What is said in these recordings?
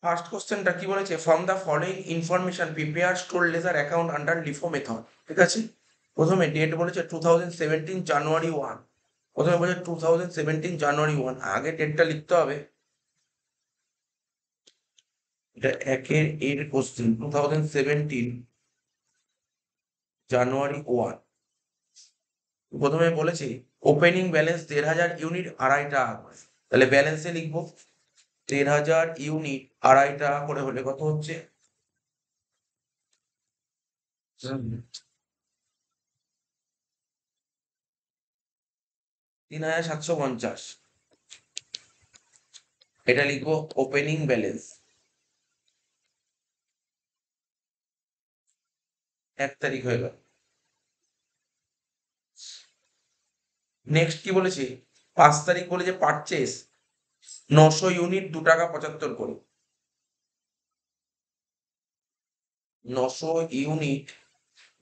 First কোশ্চেনটা কি বলেছে, from the following information prepare store laser account under LIFO method. ঠিক আছে, প্রথমে ডেট বলেছে 2017 জানুয়ারি 1। প্রথমে বলেছে 2017 জানুয়ারি 1, আগে ডেটটা লিখতে হবে। এটা একের এর কোশ্চেন 2017 জানুয়ারি 1। প্রথমে বলেছে ওপেনিং ব্যালেন্স 1,500 ইউনিট 2.5 টাকা করে। তাহলে ব্যালেন্সে লিখবো 1,500 ইউনিট 2.5 টাকা করে হলে কত হচ্ছে, 3,750। এটা লিখবো ওপেনিং ব্যালেন্স 1 তারিখ হয়ে গেল। নেক্সট কি বলেছে, 5 তারিখ বলেছে পারচেস 900 ইউনিট 2 টাকা 75 করে। 900 ইউনিট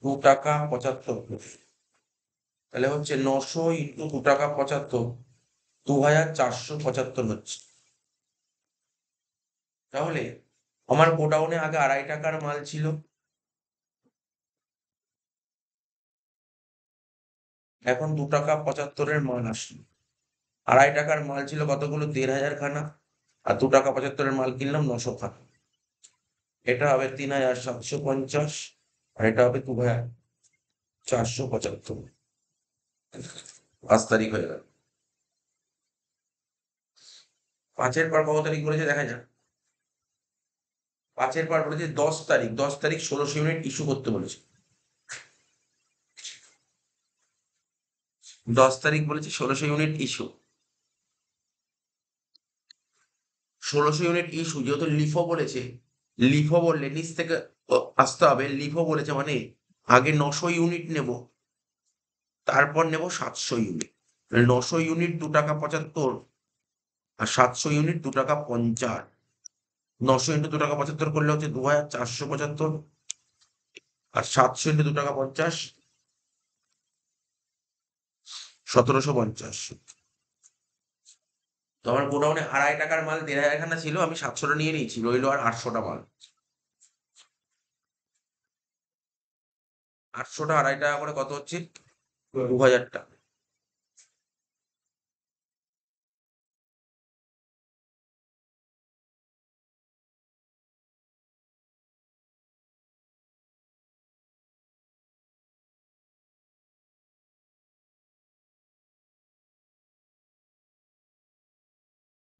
2 টাকা 75 করে, তাহলে হচ্ছে 900 ইন্টু 2 টাকা 75, 2,475 হচ্ছে। তাহলে আমার গোডাউনে আগে 2.5 টাকার মাল ছিল, এখন 2 টাকা 75-এর মাল আসলো। 2.5 টাকার মাল ছিল কতগুলো, 1,500 খানা, আর 2 টাকা 75-এর মাল কিনলাম 900 খানা। এটা হবে 3,750, আর এটা হবে 2,475। 5 তারিখ হয়ে গেল। 5-এর পর কত তারিখ বলেছে দেখা যাক। 5-এর পর বলেছে 10 তারিখ, 10 তারিখ 1600 ইউনিট ইস্যু করতে বলেছে। 10 তারিখ বলেছে 1600 ইউনিট ইস্যু। 1600 ইউনিট ইস্যু, যেহেতু লিফো বলেছে, লিফো বললে নিচ থেকে আসতে হবে। লিফো বলেছে মানে আগে 900 ইউনিট নেব, তারপর নেব 700 ইউনিট। 900 ইউনিট 2 টাকা 75, আর 700 ইউনিট 2 টাকা 50। 900 ইন্টু 2 টাকা 75 করলে হচ্ছে 2,475, আর 700 ইন্টু 2 টাকা 50, 1,750। তো আমার গোডাউনে 2.5 টাকার মাল 1,500 খানা ছিল, আমি 700টা নিয়ে নিয়েছি, রইলো আর 800টা মাল। 800টা 2.5 টাকা করে কত হচ্ছে, 2,000 টাকা।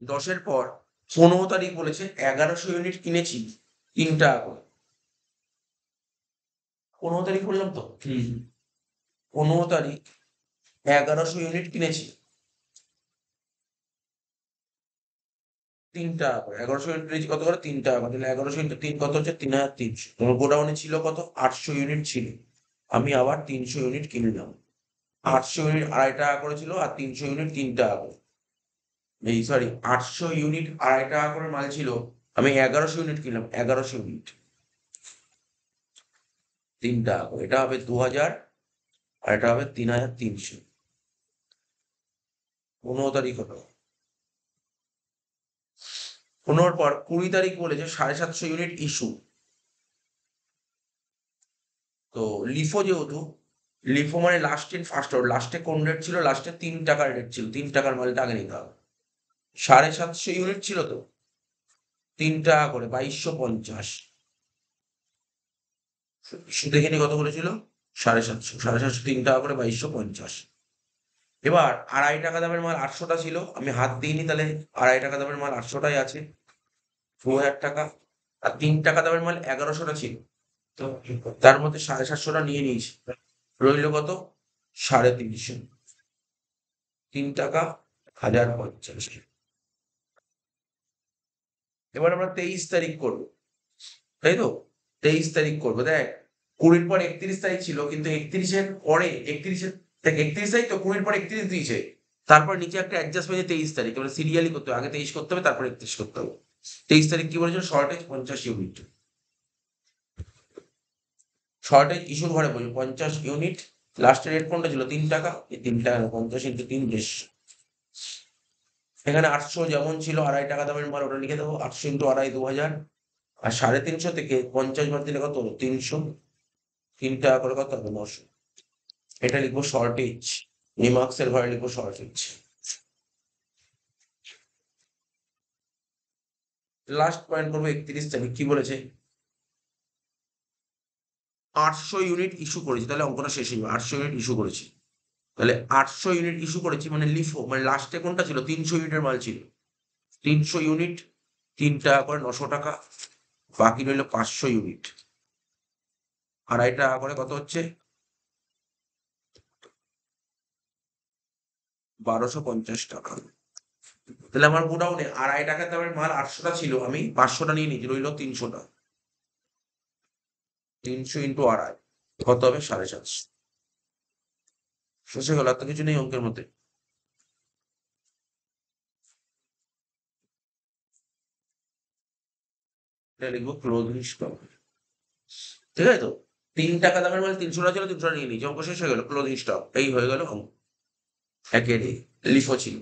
দশের পর 15 তারিখ বলেছে 1,100 ইউনিট কিনেছি 3 টাকা করে। 15 তারিখ বললাম তো, 15 তারিখ 1,100 ইউনিট কিনেছি 3 টাকা করে। 1,100 ইউনিট কিনেছি কত করে, 3 টাকা করে। তাহলে 1,100 ইন্টু 3 কত হচ্ছে, 3,300। তোমার গোডাউনে ছিল কত, 800 ইউনিট ছিল, আমি আবার 300 ইউনিট কিনে নিলাম। 800 ইউনিট 2.5 টাকা করে ছিল, আর 300 ইউনিট 3 টাকা করে। এই সরি, 800 ইউনিট 2.5 টাকা করে মাল ছিল, আমি 1,100 ইউনিট কিনলাম। 1,100 ইউনিট 3 টাকা করে, এটা হবে 2,000, আর এটা হবে 3,300। 15 তারিখ হলো। 15-র পর 20 তারিখ বলেছে 750 ইউনিট ইস্যু। তো লিফো যেহেতু, লিফো মানে লাস্ট ইন ফার্স্ট আউট, লাস্টে কোন রেট ছিল, লাস্টে 3 টাকার রেট ছিল, 3 টাকার মালটা আগে নিতে হবে। 750 ইউনিট ছিল তো, 3 টাকা করে 2,250। দেখে নি কত করেছিল, 750, 750 3 টাকা করে 2,250। এবার 2.5 টাকা দামের মাল 800টা ছিল, আমি হাত দিইনি, তাহলে 2.5 টাকা দামের মাল 800টাই আছে, 2,000 টাকা। আর 3 টাকা দামের মাল 1,100টা ছিল, তো তার মধ্যে 750টা নিয়ে নিয়েছি, রইল কত, 350। 3 টাকা 1,050। এবার আমরা 23 তারিখ করবো, তাই তো? 23 তারিখ করবো। দেখ, 20-র পর 31 তারিখ ছিল, কিন্তু 31-এর পরে 31-এর, দেখ 31 তারিখ তো, 20-র পর 31 দিয়েছে, তারপর নিচে একটা অ্যাডজাস্টমেন্ট 23 তারিখ, এবার সিরিয়ালি করতে হবে, আগে 23 করতে হবে, তারপর 31 করতে হবে। 23 তারিখ কি বলেছিল, শর্টেজ 50 ইউনিট। শর্টেজ ইস্যুর ঘরে বলছে 50 ইউনিট। লাস্টের রেট কোনটা ছিল, 3 টাকা, এই 3 টাকা 50 ইন্টু 3 বেশ এখানে 800 যেমন ছিল 2.5 টাকা দামের মাল, ওটা লিখে দেবো 800 ইন্টু 2.5 2000। আর 350 থেকে 50 বাদ দিলে কত হলো? 300। 3 টাকা করে কত হবে? 900। এটা লিখবো শর্টেজ, এই মার্কসের ঘরে লিখবো শর্টেজ। লাস্ট পয়েন্ট করবো 31 তারিখ, কি বলেছে? 800 ইউনিট ইস্যু করেছি, তাহলে অঙ্কটা শেষ হয়ে যাবে। 800 ইউনিট ইস্যু করেছি, তাহলে 800 ইউনিট ইস্যু করেছি মানে লিফো, মানে লাস্টে কোনটা ছিল? 300 ইউনিটের মাল ছিল। 300 ইউনিট 3 টাকা করে 900 টাকা, বাকি রইল 500 ইউনিট। 2.5 টাকা করে কত হচ্ছে? 1250 টাকা। তাহলে আমার গোডাউনে 2.5 টাকার দামের মাল 800টা ছিল, আমি 500টা নিয়ে নিয়েছি, রইল 300টা। 300 ইন্টু 2.5 কত হবে? 750। শেষ হয়ে গেল, আর তো কিছু নেই অঙ্কের মধ্যে। এটা লিখবো ক্লোজিং স্টক। ঠিক আছে তো? 3 টাকা দামের মাল 300টা ছিল, 300টা নিয়ে নিয়েছি, অঙ্ক শেষ হয়ে গেল, ক্লোজিং স্টক। এই হয়ে গেল অঙ্ক। একের লিফো ছিল।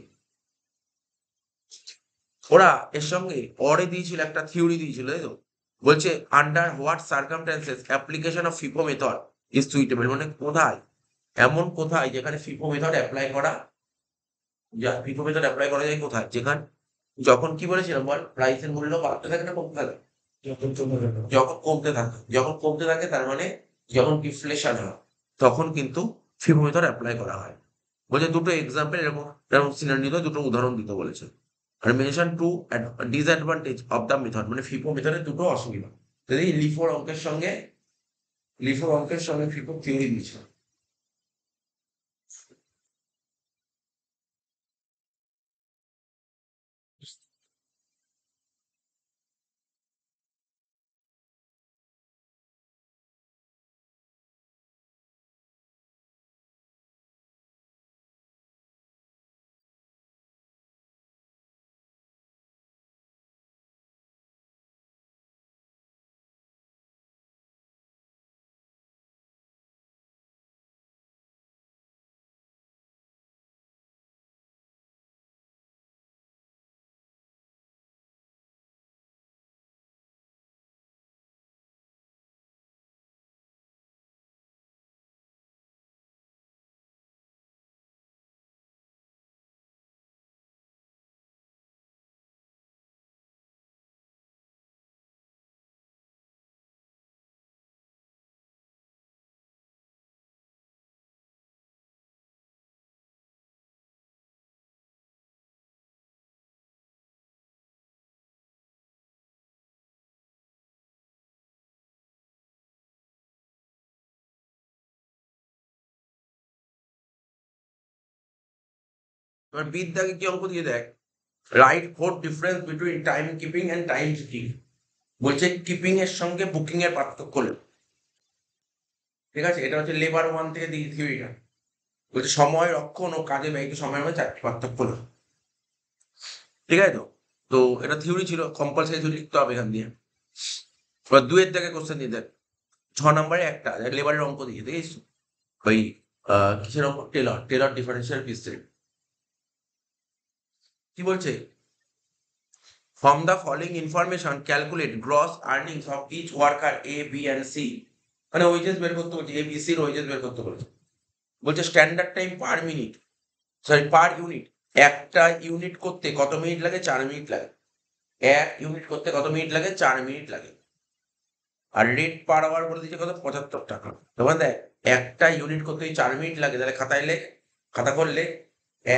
ওরা এর সঙ্গে অরে দিয়েছিল, একটা থিওরি দিয়েছিল, তাই তো? বলছে under what circumstances application of FIFO method is suitable, মানে কোথায়, এমন কোথায় যেখানে ফিফো মেথড অ্যাপ্লাই করা, ফিফো মেথড অ্যাপ্লাই করা যায় কোথায়? যেখানে, যখন কি বলেছিলাম বল, প্রাইসের মূল্য বাড়তে থাকে না কমতে থাকে? যখন কমতে থাকে, যখন কমতে থাকে তার মানে যখন ডিফ্লেশন হয়, তখন কিন্তু ফিফো মেথড অ্যাপ্লাই করা হয়। বলছে দুটো এক্সাম্পল এরকম এরকম সিনারিও দুটো উদাহরণ দিতে বলেছে। আর mention two disadvantage of the method, মানে ফিফো মেথডের দুটো অসুবিধা। যদি লিফোর অঙ্কের সঙ্গে ফিফো থিওরি দিয়েছে। এবার বিদ্যাকে কি অঙ্ক দিয়ে দেখ, write four difference between time keeping and time booking. বলছে কিপিং এর সঙ্গে বুকিং এর পার্থক্য লেখ। ঠিক আছে, এটা হচ্ছে লেবার ওয়ান থেকে দিয়ে থিওরিটা। বলছে সময় রক্ষণ ও কাজে ব্যয়িত সময়ের মধ্যে 4টি পার্থক্য লেখ। ঠিক আছে তো? তো এটা থিওরি ছিল, কম্পালসারি থিওরি লিখতে হবে এখান দিয়ে। এবার 2 এর থেকে কোশ্চেন দিয়ে দেখ। 6 নম্বরে একটা লেবারের অঙ্ক দিয়ে দেখিস, ওই কিসের অঙ্ক? টেলর ডিফারেন্সিয়াল পিসের। কি বলছে? From the following information, calculate gross earnings of each worker A, B and C. মানে ওয়েজেস বের করতে বলছে, এ বি সি এর ওয়েজেস বের করতে বলছে। বলছে standard time per minute, sorry per unit. একটা ইউনিট করতে কত মিনিট লাগে? 4 মিনিট লাগে। এক ইউনিট করতে কত মিনিট লাগে? 4 মিনিট লাগে। আর রেট পার আওয়ার বলে দিয়েছে কত? 75 টাকা। তখন দেখ, একটা ইউনিট করতে 4 মিনিট লাগে, তাহলে খাতায় লেখ, খাতা করলে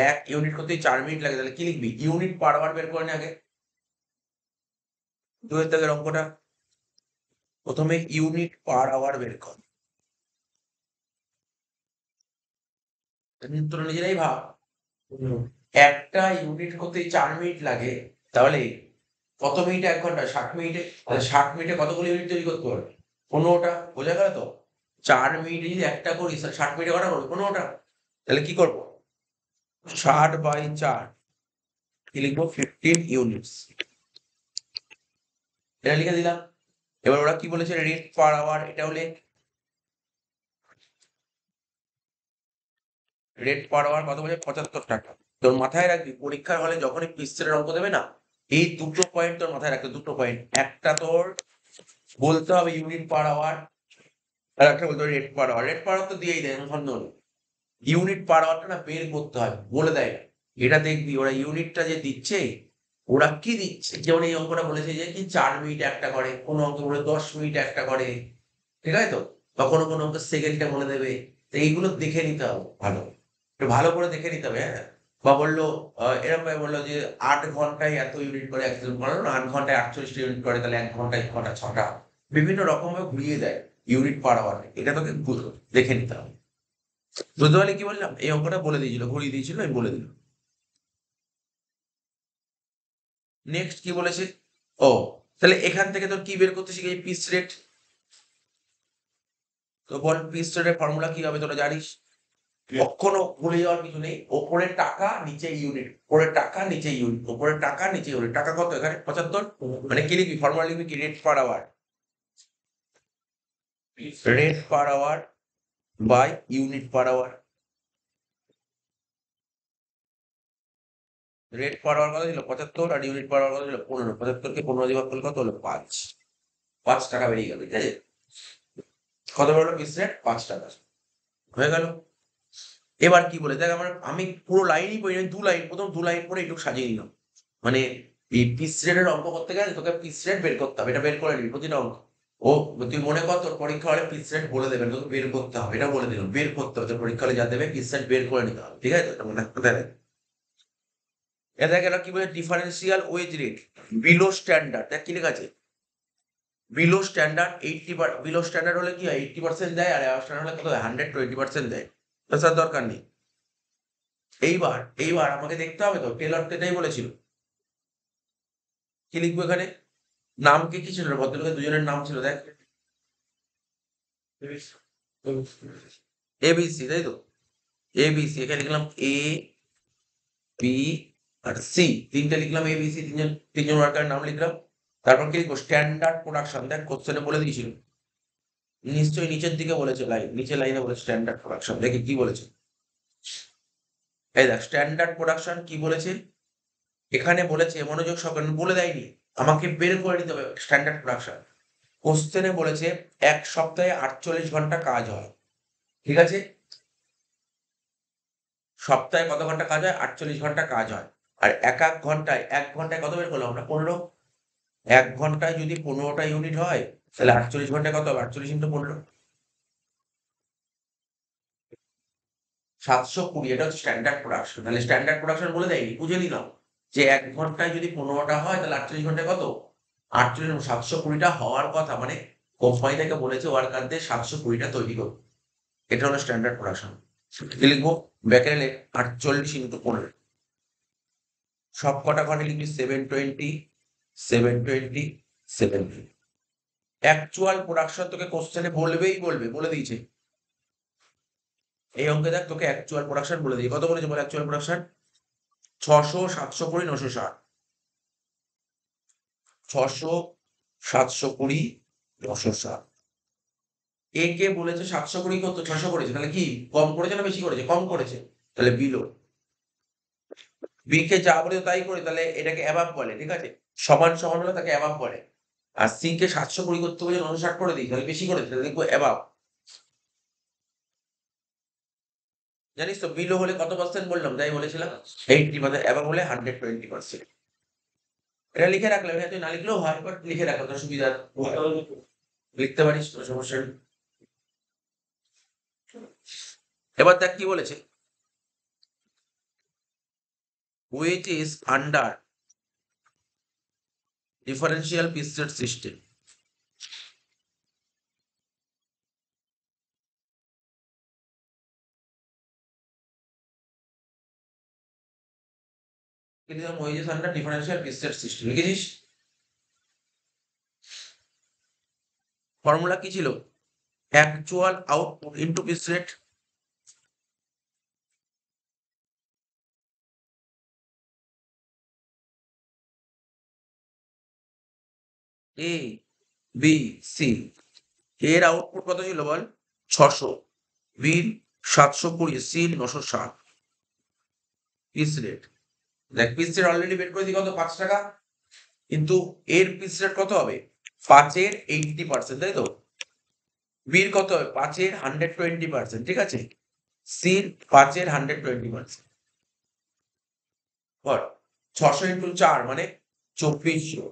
এক ইউনিট করতে 4 মিনিট লাগে, তাহলে কি লিখবি? ইউনিট পার আওয়ার বের করে নে আগে। 2 এর দাগের অঙ্কটা, প্রথমে ইউনিট পার আওয়ার বের কর। তোরা নিজেরাই ভাব, একটা ইউনিট করতে 4 মিনিট লাগে, তাহলে কত মিনিটে 1 ঘন্টা? 60 মিনিটে। তাহলে 60 মিনিটে কতগুলো ইউনিট তৈরি করতে পারবে? 15টা। বোঝা গেল তো? 4 মিনিটে যদি একটা করি, 60 মিনিটে কটা করবো? 15টা। তাহলে কি করবো? 60/4 কি লিখবো? 15 ইউনিটস। এটা লিখে দিলাম। এবার ওরা কি বলেছে? রেট পার আওয়ার, এটাও লেখ। রেট পার আওয়ার কত বলে? 75 টাকা। তোর মাথায় রাখবি পরীক্ষার হলে যখনই পিসের অঙ্ক দেবে না, এই দুটো পয়েন্ট তোর মাথায় রাখতে, দুটো পয়েন্ট। একটা তোর বলতে হবে ইউনিট পার আওয়ার, আর একটা বলতে হবে rate per hour. Rate per hour তো দিয়েই দেয় সন্দেহ নেই, ইউনিট পার আওয়ারটা না বের করতে হয়, বলে দেয় না। এটা দেখবি ওরা ইউনিটটা যে দিচ্ছে, ওরা কি দিচ্ছে, যেমন এই অঙ্কটা বলেছে যে কি 4 মিনিট একটা করে, কোনো অঙ্ক বলে 10 মিনিট একটা করে, ঠিক আছে তো, বা কোনো কোনো অঙ্ক সেকেন্ডটা বলে দেবে। তো এইগুলো দেখে নিতে হবে ভালো, একটু ভালো করে দেখে নিতে হবে, হ্যাঁ। বা বললো এরকম ভাবে বললো যে 8 ঘন্টায় এত ইউনিট করে, একজন বললো না 8 ঘন্টায় 48টা ইউনিট করে, তাহলে 1 ঘন্টায় ঘন্টা 6টা, বিভিন্ন রকম ভাবে ঘুরিয়ে দেয় ইউনিট পার আওয়ার। এটা তোকে দেখে নিতে হবে। বুঝতে পারলি কি বললাম? এই অঙ্কটা বলে দিয়েছিল, ঘুরিয়ে দিয়েছিল, আমি বলে দিলাম। নেক্সট কি বলেছে? ও, তাহলে এখান থেকে তোর কি বের করতে শিখেছি? Piece rate. তো বল পিস রেটের ফর্মুলা কি হবে তোরা জানিস? কখনো ভুলে যাওয়ার কিছু নেই, ওপরের টাকা নিচে ইউনিট, উপরের টাকা নিচে ইউনিট, উপরের টাকা নিচে ইউনিট। টাকা কত এখানে? 75। মানে কি লিখবি ফর্মুলা? লিখবি কি? Rate per hour, rate per hour by unit per hour. Rate per hour কত ছিল? 75, আর ইউনিট পার আওয়ার কত ছিল? 15। 75কে 15 দিয়ে ভাগ করলে কত হলো? 5। 5 টাকা বেরিয়ে গেল, ঠিক আছে। কত বেরোলো পিস রেট? 5 টাকা। হয়ে গেল। এবার কি বলে দেখ, আমি পুরো লাইনই পড়িনি, 2 লাইন, প্রথম 2 লাইন পরে একটু সাজিয়ে নিলাম। মানে এই পিস রেটের অঙ্ক করতে গেলে তোকে পিস রেট বের করতে হবে, এটা বের করে নিবি প্রতিটা অঙ্ক। ও, তুই মনে কর তোর পরীক্ষা হলে পিস রেট বলে দেবেন, তোকে বের করতে হবে, এটা বলে দিলাম, বের করতে হবে। তোর পরীক্ষা হলে যা দেবে পিস রেট বের করে নিতে হবে, ঠিক আছে তো? এটা মনে রাখতে হবে। এটা দেখ, এটা কি বলে? Differential wage rate below standard. দেখ কি লেখা আছে? বিলো স্ট্যান্ডার্ড 80, বিলো স্ট্যান্ডার্ড হলে কি হয়? 80% দেয়, আর অ্যাবাভ স্ট্যান্ডার্ড হলে কত হয়? 120% দেয়। তো স্যার দরকার নেই। এইবার এইবার আমাকে দেখতে হবে তো, টেলর তো এটাই বলেছিল। কি লিখবো এখানে? নাম কি কি ছিল রে? ভদ্রলোকের দুজনের নাম ছিল দেখ, এবিসি, তাই তো? এবিসি, এখানে লিখলাম এ বি আর সি, তিনটে লিখলাম এবিসি, তিনজন ওয়ার্কারের নাম লিখলাম। তারপর কি লিখবো? Standard production. দেখ কোশ্চেনে বলে দিয়েছিল, নিশ্চয়ই নিচের দিকে বলেছে, লাইন নিচে লাইনে বলেছে স্ট্যান্ডার্ড প্রোডাকশন। দেখি কি বলেছে। এই দেখ স্ট্যান্ডার্ড প্রোডাকশন কি বলেছে এখানে, বলেছে মনোযোগ সহকারে, বলে দেয়নি, আমাকে বের করে নিতে হবে স্ট্যান্ডার্ড প্রোডাকশন। কোশ্চেনে বলেছে 1 সপ্তাহে 48 ঘন্টা কাজ হয়, ঠিক আছে। সপ্তাহে কত ঘন্টা কাজ হয়? 48 ঘন্টা কাজ হয়। আর এক ঘন্টায় 1 ঘন্টায় কত বের করলাম আমরা? 15। 1 ঘন্টায় যদি 15টা ইউনিট হয়, তাহলে 48 ঘন্টায় কত হবে? 48 × 15, 720। এটা হচ্ছে স্ট্যান্ডার্ড প্রোডাকশন। তাহলে স্ট্যান্ডার্ড প্রোডাকশন বলে দেয়নি, বুঝে নিলাম যে 1 ঘন্টায় যদি 15টা হয়, তাহলে 48 ঘন্টায় কত? 48, 720টা হওয়ার কথা, মানে কোম্পানি থেকে বলেছে ওয়ার্কারদের 720টা তৈরি করবে। এটা হলো স্ট্যান্ডার্ড প্রোডাকশন। কি লিখবো? ব্যাকেলে 48 × 15। সব কটা ঘরে লিখবি 720, 720, 720। অ্যাকচুয়াল প্রোডাকশন তোকে কোশ্চেনে বলবে, বলে দিয়েছে। এই অঙ্কে দেখ তোকে অ্যাকচুয়াল প্রোডাকশন বলে দিয়েছে। কত বলেছে বলে? Actual production 600, 720, 960। 600, 720, 960। এ কে বলেছে 720 করতে, 600 করেছে, তাহলে কি কম করেছে না বেশি করেছে? কম করেছে, তাহলে বিলো। বি কে যা বলেছে তাই করে, তাহলে এটাকে অ্যাবাভ বলে, ঠিক আছে। সমান সমান হলে তাকে অ্যাবাভ বলে। আর সি কে 720 করতে বলেছে, 960 করে দিই, তাহলে বেশি করেছে, তাহলে দেখবো অ্যাবাভ। জানিস তো বিলো হলে কত পার্সেন্ট বললাম? যাই বলেছিলাম 80, মানে অ্যাবাভ হলে 120%। এটা লিখে রাখলাম, এটা তুই না লিখলেও হয়, বাট লিখে রাখলাম তোর সুবিধা। লিখতে পারিস, কোনো সমস্যা নেই। এবার দেখ কি বলেছে, which is under differential piece rate system. Which is under differential piece rate system লিখেছিস? ফর্মুলা কি ছিল? Actual output into piece rate. A B C, এর আউটপুট কত ছিল বল? 600, বির 720, সির 960। পিস রেট, দেখ পিস রেট অলরেডি বের করে দিই কত, 5 টাকা, কিন্তু এর পিস রেট কত হবে, 5-এর 80%, তাই তো? বির কত হবে, 5-এর 120%, ঠিক আছে? সির 5-এর 120%, বল 600 ইন্টু 4 মানে 2400,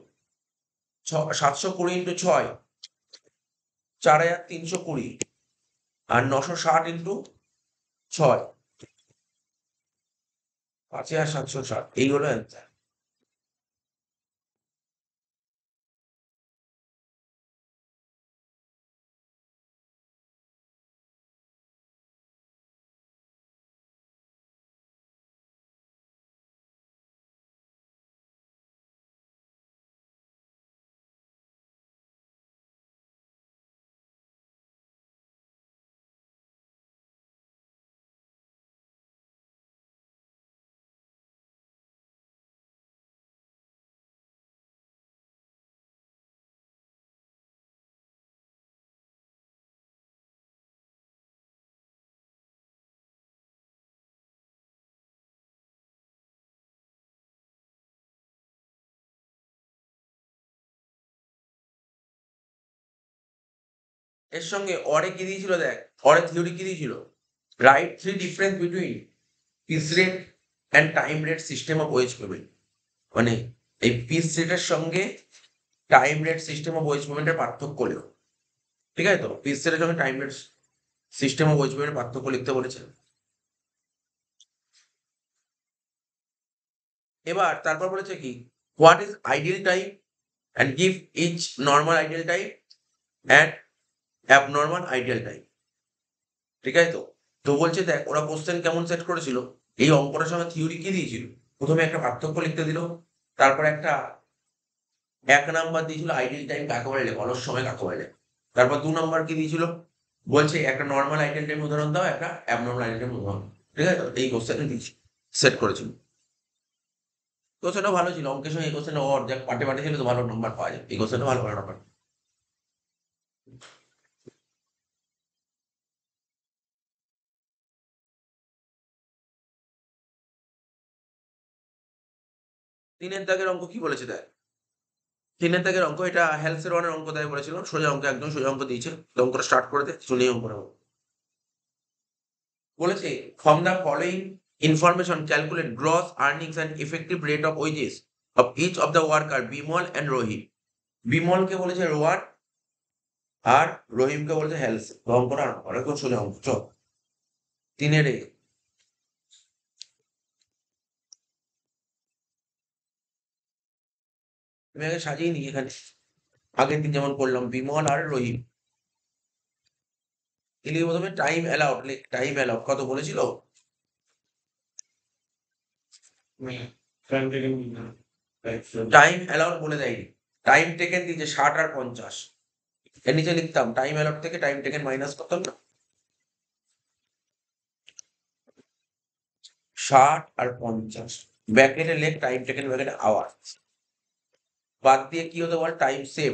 720 ইন্টু 6 4320, আর 960 ইন্টু 6 5760, এই হলো অ্যান্সার। এর সঙ্গে অরে কি দিয়েছিল দেখ, অরে থিওরি কি দিয়েছিল, write 3 difference between piece rate and time rate system of wage payment, মানে এই পিস রেটের সঙ্গে time rate system of wage পেমেন্টের পার্থক্য লেখো, ঠিক আছে? তো পিস রেটের সঙ্গে time rate system of wage পেমেন্টের পার্থক্য লিখতে বলেছে। এবার তারপর বলেছে কি, what is ideal time and give each normal ideal time and abnormal ideal time, ঠিক আছে? তো তো বলছে দেখ ওরা কোশ্চেন কেমন সেট করেছিল, এই অঙ্কটার সঙ্গে থিওরি কি দিয়েছিল, প্রথমে একটা পার্থক্য লিখতে দিল, তারপর একটা 1 নাম্বার দিয়েছিল আইডিয়াল টাইম কাকে বলে, অলস সময় কাকে বলে, তারপর 2 নাম্বার কি দিয়েছিল, বলছে একটা নর্মাল আইডিয়াল টাইম উদাহরণ দাও, একটা অ্যাবনর্মাল আইডিয়াল টাইম উদাহরণ, ঠিক আছে? এই কোশ্চেন দিয়েছি, সেট করেছিল। কোশ্চেনটা ভালো ছিল, অঙ্কের সঙ্গে এই কোশ্চেনটা ওর দেখ পাটে পাটে ছিল তো ভালো নাম্বার পাওয়া যায়, এই কোশ্চেনটা ভালো ভালো নাম্বার। তিনের দাগের অঙ্ক কি বলেছে দেখ, তিনের দাগের অঙ্ক এটা হেলসের ওয়ানের অঙ্ক দেয় বলেছিল, সোজা অঙ্ক, একদম সোজা অঙ্ক দিয়েছে, তো অঙ্কটা স্টার্ট করে দে, শুনি অঙ্কটা। বলেছে from the following information calculate gross earnings and effective rate of wages of each of the worker Bimal and Rahim. বিমলকে বলেছে রোয়ার আর রহিমকে বলেছে হেলস, তো অঙ্কটা অনেকক্ষণ সোজা অঙ্ক, চ তিনের এ। তুমি আগে সাজিয়ে নি এখানে, আগের দিন যেমন করলাম বিমল আর রহিম, এলিয়ে প্রথমে টাইম অ্যালাউড, টাইম অ্যালাউড কত বলেছিল, টাইম অ্যালাউড বলে দেয়নি, টাইম টেকেন দিয়েছে 60 আর 50, এর নিচে লিখতাম টাইম অ্যালাউড থেকে টাইম টেকেন মাইনাস করতাম না, 60 আর 50, ব্র্যাকেটে লেখ টাইম টেকেন ব্র্যাকেটে আওয়ার, বাদ দিয়ে কি হতে বল, টাইম সেভ,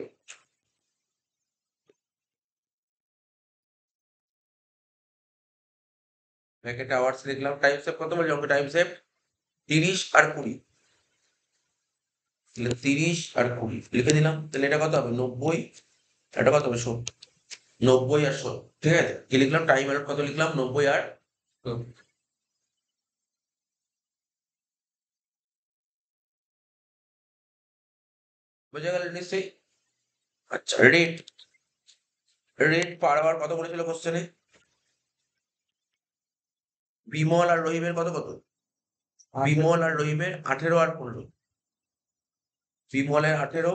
ব্র্যাকেটে আওয়ার্স লিখলাম, টাইম সেভ কত বলছি, অঙ্কে টাইম সেভ 30 আর 20, 30 আর 20 লিখে দিলাম, তাহলে এটা কত হবে 90, এটা কত হবে 70, 90 আর 70, ঠিক আছে? কি লিখলাম, টাইম অ্যালাউড কত লিখলাম, 90 আর 70। বোঝা গেল নিশ্চয়ই? আচ্ছা রেট, রেট পার আওয়ার কত বলেছিল কোশ্চেনে, বিমল আর রহিমের কত কত, বিমল আর রহিমের 18 আর 15, বিমলের 18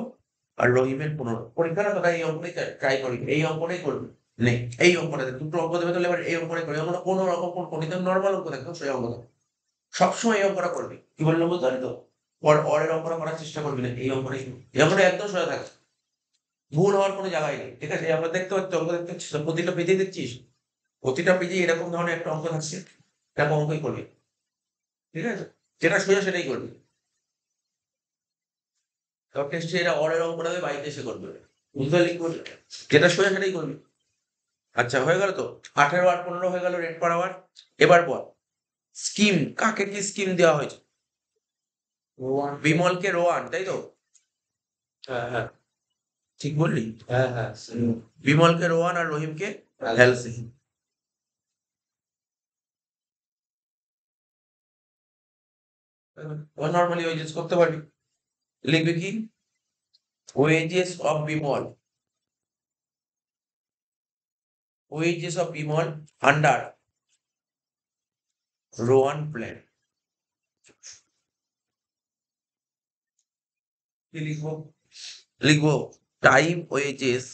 আর রহিমের 15, পরীক্ষাটা তোরা এই অঙ্কটাই ট্রাই করবি, এই অঙ্কটাই করবি, নেই এই অঙ্কটা দুটো অঙ্ক দেবে, তাহলে এবার এই অঙ্কটাই করবি, আমরা কোনো রকম কোন গণিত নর্মাল অঙ্ক দেখো, সেই অঙ্ক দেখো, সবসময় এই অঙ্কটা করবি, কি বললাম বুঝতে পারি তো, পরের অঙ্কটা করার চেষ্টা করবি না, এই অঙ্কটাই, এই অঙ্কটা একদম সোজা থাকে, ভুল হওয়ার কোনো জায়গায় নেই, ঠিক আছে? আমরা দেখতে পাচ্ছি, অঙ্ক দেখতে পাচ্ছিস, প্রতিটা পেজে দেখছিস, প্রতিটা পেজে এরকম ধরনের একটা অঙ্ক থাকছে, এরকম অঙ্কই করবি, ঠিক আছে? যেটা সোজা সেটাই করবি, তবে টেস্টে এটা অরের অঙ্কটা হবে, বাড়িতে এসে করবে, বুঝতে পারলি কি বললি? যেটা সোজা সেটাই করবি। আচ্ছা হয়ে গেল তো, 18 আর 15 হয়ে গেল রেট পার আওয়ার। এবার বল স্কিম, কাকে কি স্কিম দেওয়া হয়েছে? বিমলকে রোয়ান, তাই তো? হ্যাঁ ঠিক বললি? হ্যাঁ বিমলকে রোয়ান আর রহিমকে হেলসি। নর্মালি ওয়েজেস করতে পারবি, লিখবি কি wages of Bimal, wages of Bimal under Rowan plan. কি লিখবো? লিখবো time wages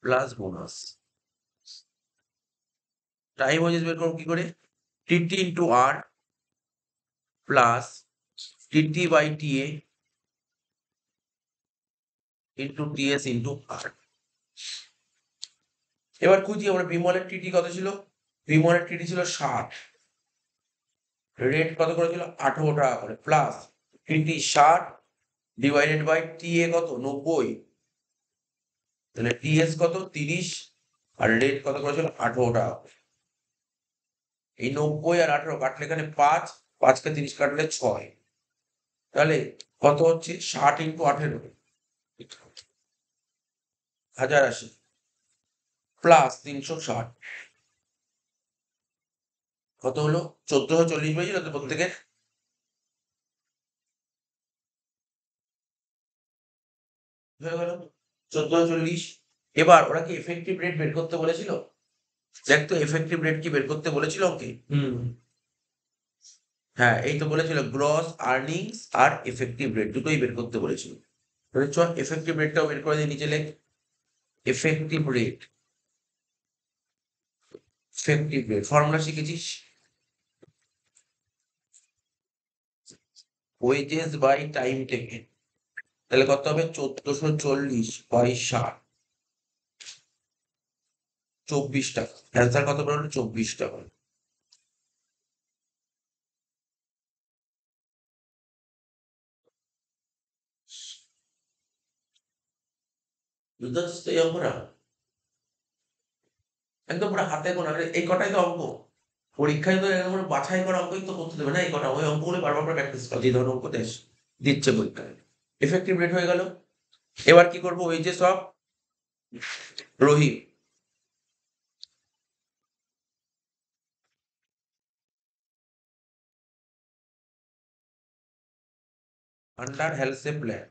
plus bonus. Time wages বের করবো কি করে? TT into R plus TT by TA into TS into R. এবার খুঁজি আমরা বিমলের টিটি কত ছিল? বিমলের টিটি ছিল 60, রেট কত করে ছিল? 18 টাকা করে, plus TT 60 divided by TA কত? 90, তাহলে টিএস কত? 30, আর রেট কত করেছিল? 18 টাকা। এই 90 আর 18 কাটলে এখানে 5, 5কে 30 কাটলে 6, তাহলে কত হচ্ছে? 60 ইন্টু 18 1080 প্লাস 360 কত হলো? 1440 পেয়েছিল তো প্রত্যেকের? হয়ে গেল 1440। এবার ওরা কি এফেক্টিভ রেট বের করতে বলেছিল? দেখ তো এফেক্টিভ রেট কি বের করতে বলেছিল অঙ্কে? হ্যাঁ, এই তো বলেছিল গ্রস আর্নিংস আর এফেক্টিভ রেট দুটোই বের করতে বলেছিল। তাহলে চল এফেক্টিভ রেটটাও বের করে দিয়ে নিচে লেখ effective rate. Effective rate formula শিখেছিস? ওয়েজেস বাই টাইম টেকেন, তাহলে কত হবে? 1440 বাই 60, 24 টাকা। অ্যান্সার কত বেরোলো? 24 টাকা। বুঝতে পারছিস তো এই অঙ্কটা? একদম পুরো হাতে গোনা, এই কটাই তো অঙ্ক। পরীক্ষায় তো এরকম করে বাছাই করা অঙ্কই তো করতে দেবে না, এই কটা। ওই অঙ্কগুলো বারবার করে প্র্যাকটিস কর, যে ধরনের অঙ্ক দিচ্ছে পরীক্ষায়। এফেক্টিভ রেট হয়ে গেল। এবার কি করবো? Wages of Rahim under Halsey plan.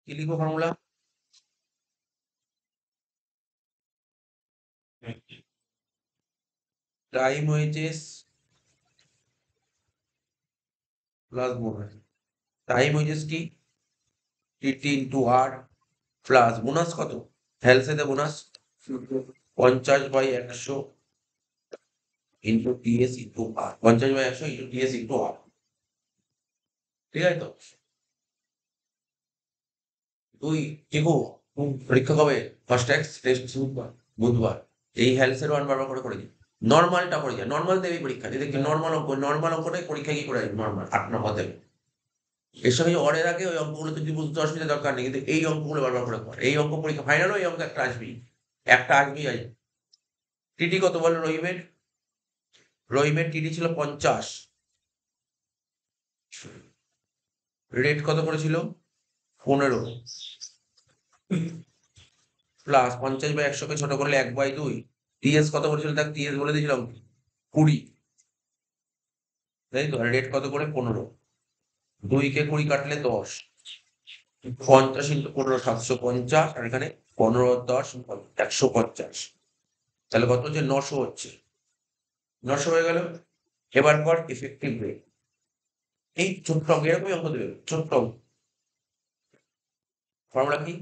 কি লিখবো formula? Time wages plus bonus. Time wages কি? TT into R plus bonus কত? হেলসেতে bonus 50/100 into TS into R, 50/100 into TS into R. ঠিক আছে তো? তুই চিকু পরীক্ষা কবে? ফার্স্ট টেস্ট বুধবার। এই হেলসের ওয়ান বারবার করে করে দিই। নর্মালটা করে যা, নর্মাল দেবে পরীক্ষা, যদি নর্মাল অঙ্কটাই পরীক্ষা কি করে নর্মাল 8 নম্বর দেবে। এর সঙ্গে অরের আগে ওই অঙ্কগুলো যদি বুঝতে অসুবিধা দরকার নেই, কিন্তু এই অঙ্কগুলো বারবার করে কর। এই অঙ্ক পরীক্ষা ফাইনালও এই অঙ্ক একটা আসবেই, একটা আসবেই আসবে। টিটি কত বলো রহিমের? রহিমের টিটি ছিল 50, রেট কত করেছিল? 15, প্লাস 50/100 ছোট করলে 1/2। টিএস কত করেছিল? দেখ টিএস বলে দিয়েছিলাম 20, তাই তো? রেট কত করে? 15। 2কে 20 কাটলে 10, 50 ইন্টু 15 750, আর এখানে 15 10 150, তাহলে কত হচ্ছে? 900 হচ্ছে। 900 হয়ে গেল। এবার কর ইফেক্টিভ রেট। এই ছোট্ট অঙ্ক, এরকমই অঙ্ক দেবে, ছোট্ট অঙ্ক। ফর্মুলা কি?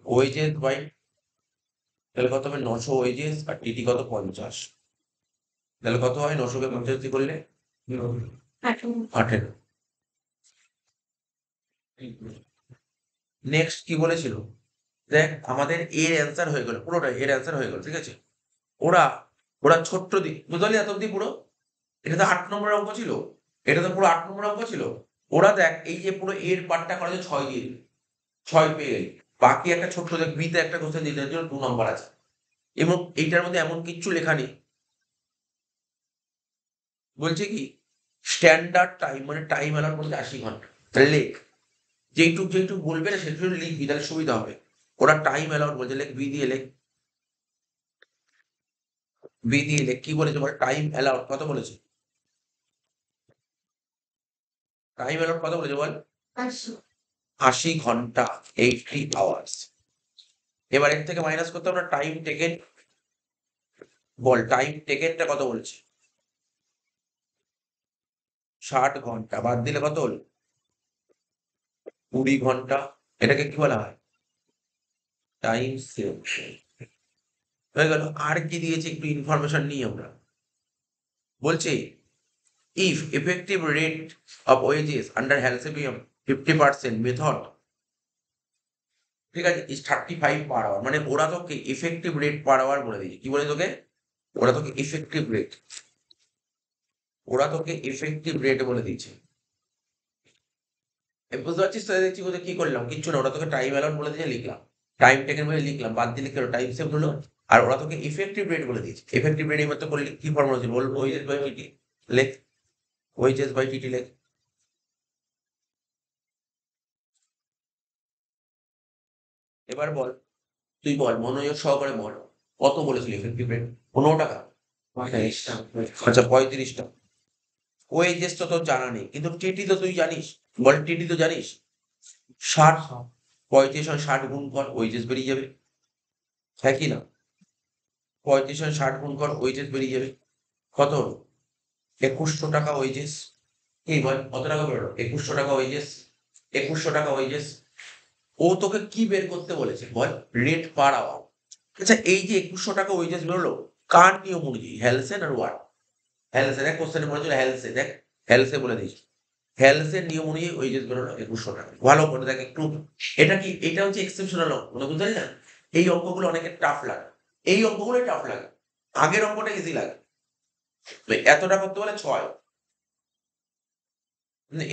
ওয়েজেস বাই, তাহলে কত হবে? 900 ওয়েজেস আর টিটি কত? 50, তাহলে কত হয়? 900কে 50 দিয়ে করলে 18। নেক্সট কি বলেছিল? দেখ আমাদের এর অ্যান্সার হয়ে গেল, পুরোটাই এর অ্যান্সার হয়ে গেল, ঠিক আছে? ওরা ওরা ছোট্ট দিক বুঝতে পারলি এত অব্দি পুরো? এটা তো 8 নম্বর অঙ্ক ছিল, এটা তো পুরো 8 নম্বর অঙ্ক ছিল। ওরা দেখ এই যে পুরো এর পার্টটা করা যে 6 দিয়ে দিল, 6 পেয়ে গেলি। বাকি একটা ছোট্ট দেখ বিতে একটা কোশ্চেন দিতে জন্য 2 নাম্বার আছে এবং এইটার মধ্যে এমন কিচ্ছু লেখা নেই। বলছে কি স্ট্যান্ডার্ড টাইম মানে টাইম অ্যালাউড বলছে 80 ঘন্টা। তাহলে লেখ যেইটুক বলবে না সেটুকু লিখবি তাহলে সুবিধা হবে। ওরা টাইম অ্যালাউড বলছে লেখ বি দিয়ে লেখ। বি দিয়ে লেখ কি বলেছে বল টাইম অ্যালাউড কত বলেছে? টাইম অ্যালাউড কত বলেছে বল? 80 ঘন্টা 80 আওয়ার্স। এবার এর থেকে মাইনাস করতে আমরা টাইম টেকেন বল টাইম টেকেনটা কত বলছে? 60 ঘন্টা বাদ দিলে কত হলো? 20 ঘন্টা। এটাকে কি বলা হয়? টাইম সেভ হয়ে গেল। আর কি দিয়েছে একটু ইনফরমেশন নিই আমরা। বলছে if effective rate of wages under Halcyon 50% method ঠিক আছে is 35 per hour মানে ওরা তোকে ইফেক্টিভ রেট পার আওয়ার বলে দিয়েছে। কি বলে তোকে? ওরা তোকে ইফেক্টিভ রেট বলে দিয়েছে। বুঝতে পারছিস তো? দেখছি কোথায় কি করলাম কিচ্ছু না, ওরা তোকে টাইম অ্যালাউড বলে দিয়েছে লিখলাম, টাইম টেকেন বলে লিখলাম, বাদ দিলে কি হলো টাইম সেভ হলো। আর ওরা তোকে ইফেক্টিভ রেট বলে দিয়েছে। ইফেক্টিভ রেট এবার তো করলে কি ফর্মুলা ছিল বল? ওয়েজেস বাই টিটি লেখ। ওয়েজেস বাই টিটি লেখ। এবার বল তুই বল মনোযোগ সহকারে বল কত বলেছিল ইফেক্টিভ রেট? 15 টাকা? আচ্ছা 35টা। ওয়েজেস তো তোর জানা নেই কিন্তু টিটি তো তুই জানিস। বল টিটি তো জানিস 60। 35 আর 60 গুণ কর ওয়েজেস বেরিয়ে যাবে। হ্যাঁ কি না? 35 আর 60 গুণ কর ওয়েজেস বেরিয়ে যাবে। কত হলো? 2100 টাকা ওয়েজেস। এই বল কত টাকা বেরোলো? 2100 টাকা ওয়েজেস। 2100 টাকা ওয়েজেস। ও তোকে কি বের করতে বলেছে বল? Rate per hour. আচ্ছা এই যে 2100 টাকা ওয়েজেস বেরোলো কার নিয়ম অনুযায়ী? হ্যালসেন আর ওয়াট? হ্যালসে দেখ কোশ্চেনে বলেছিল হ্যালসে দেখ হ্যালসে বলে দিয়েছি। হ্যালসের নিয়ম অনুযায়ী ওয়েজেস বেরোলো 2100 টাকা। ভালো করে দেখ একটু। এটা কি এটা হচ্ছে এক্সেপশনাল অঙ্ক মানে বুঝতে পারলি না? এই অঙ্কগুলো অনেকের টাফ লাগে। এই অঙ্কগুলোই টাফ লাগে। আগের অঙ্কটা ইজি লাগে। তো এতটা করতে বলে 6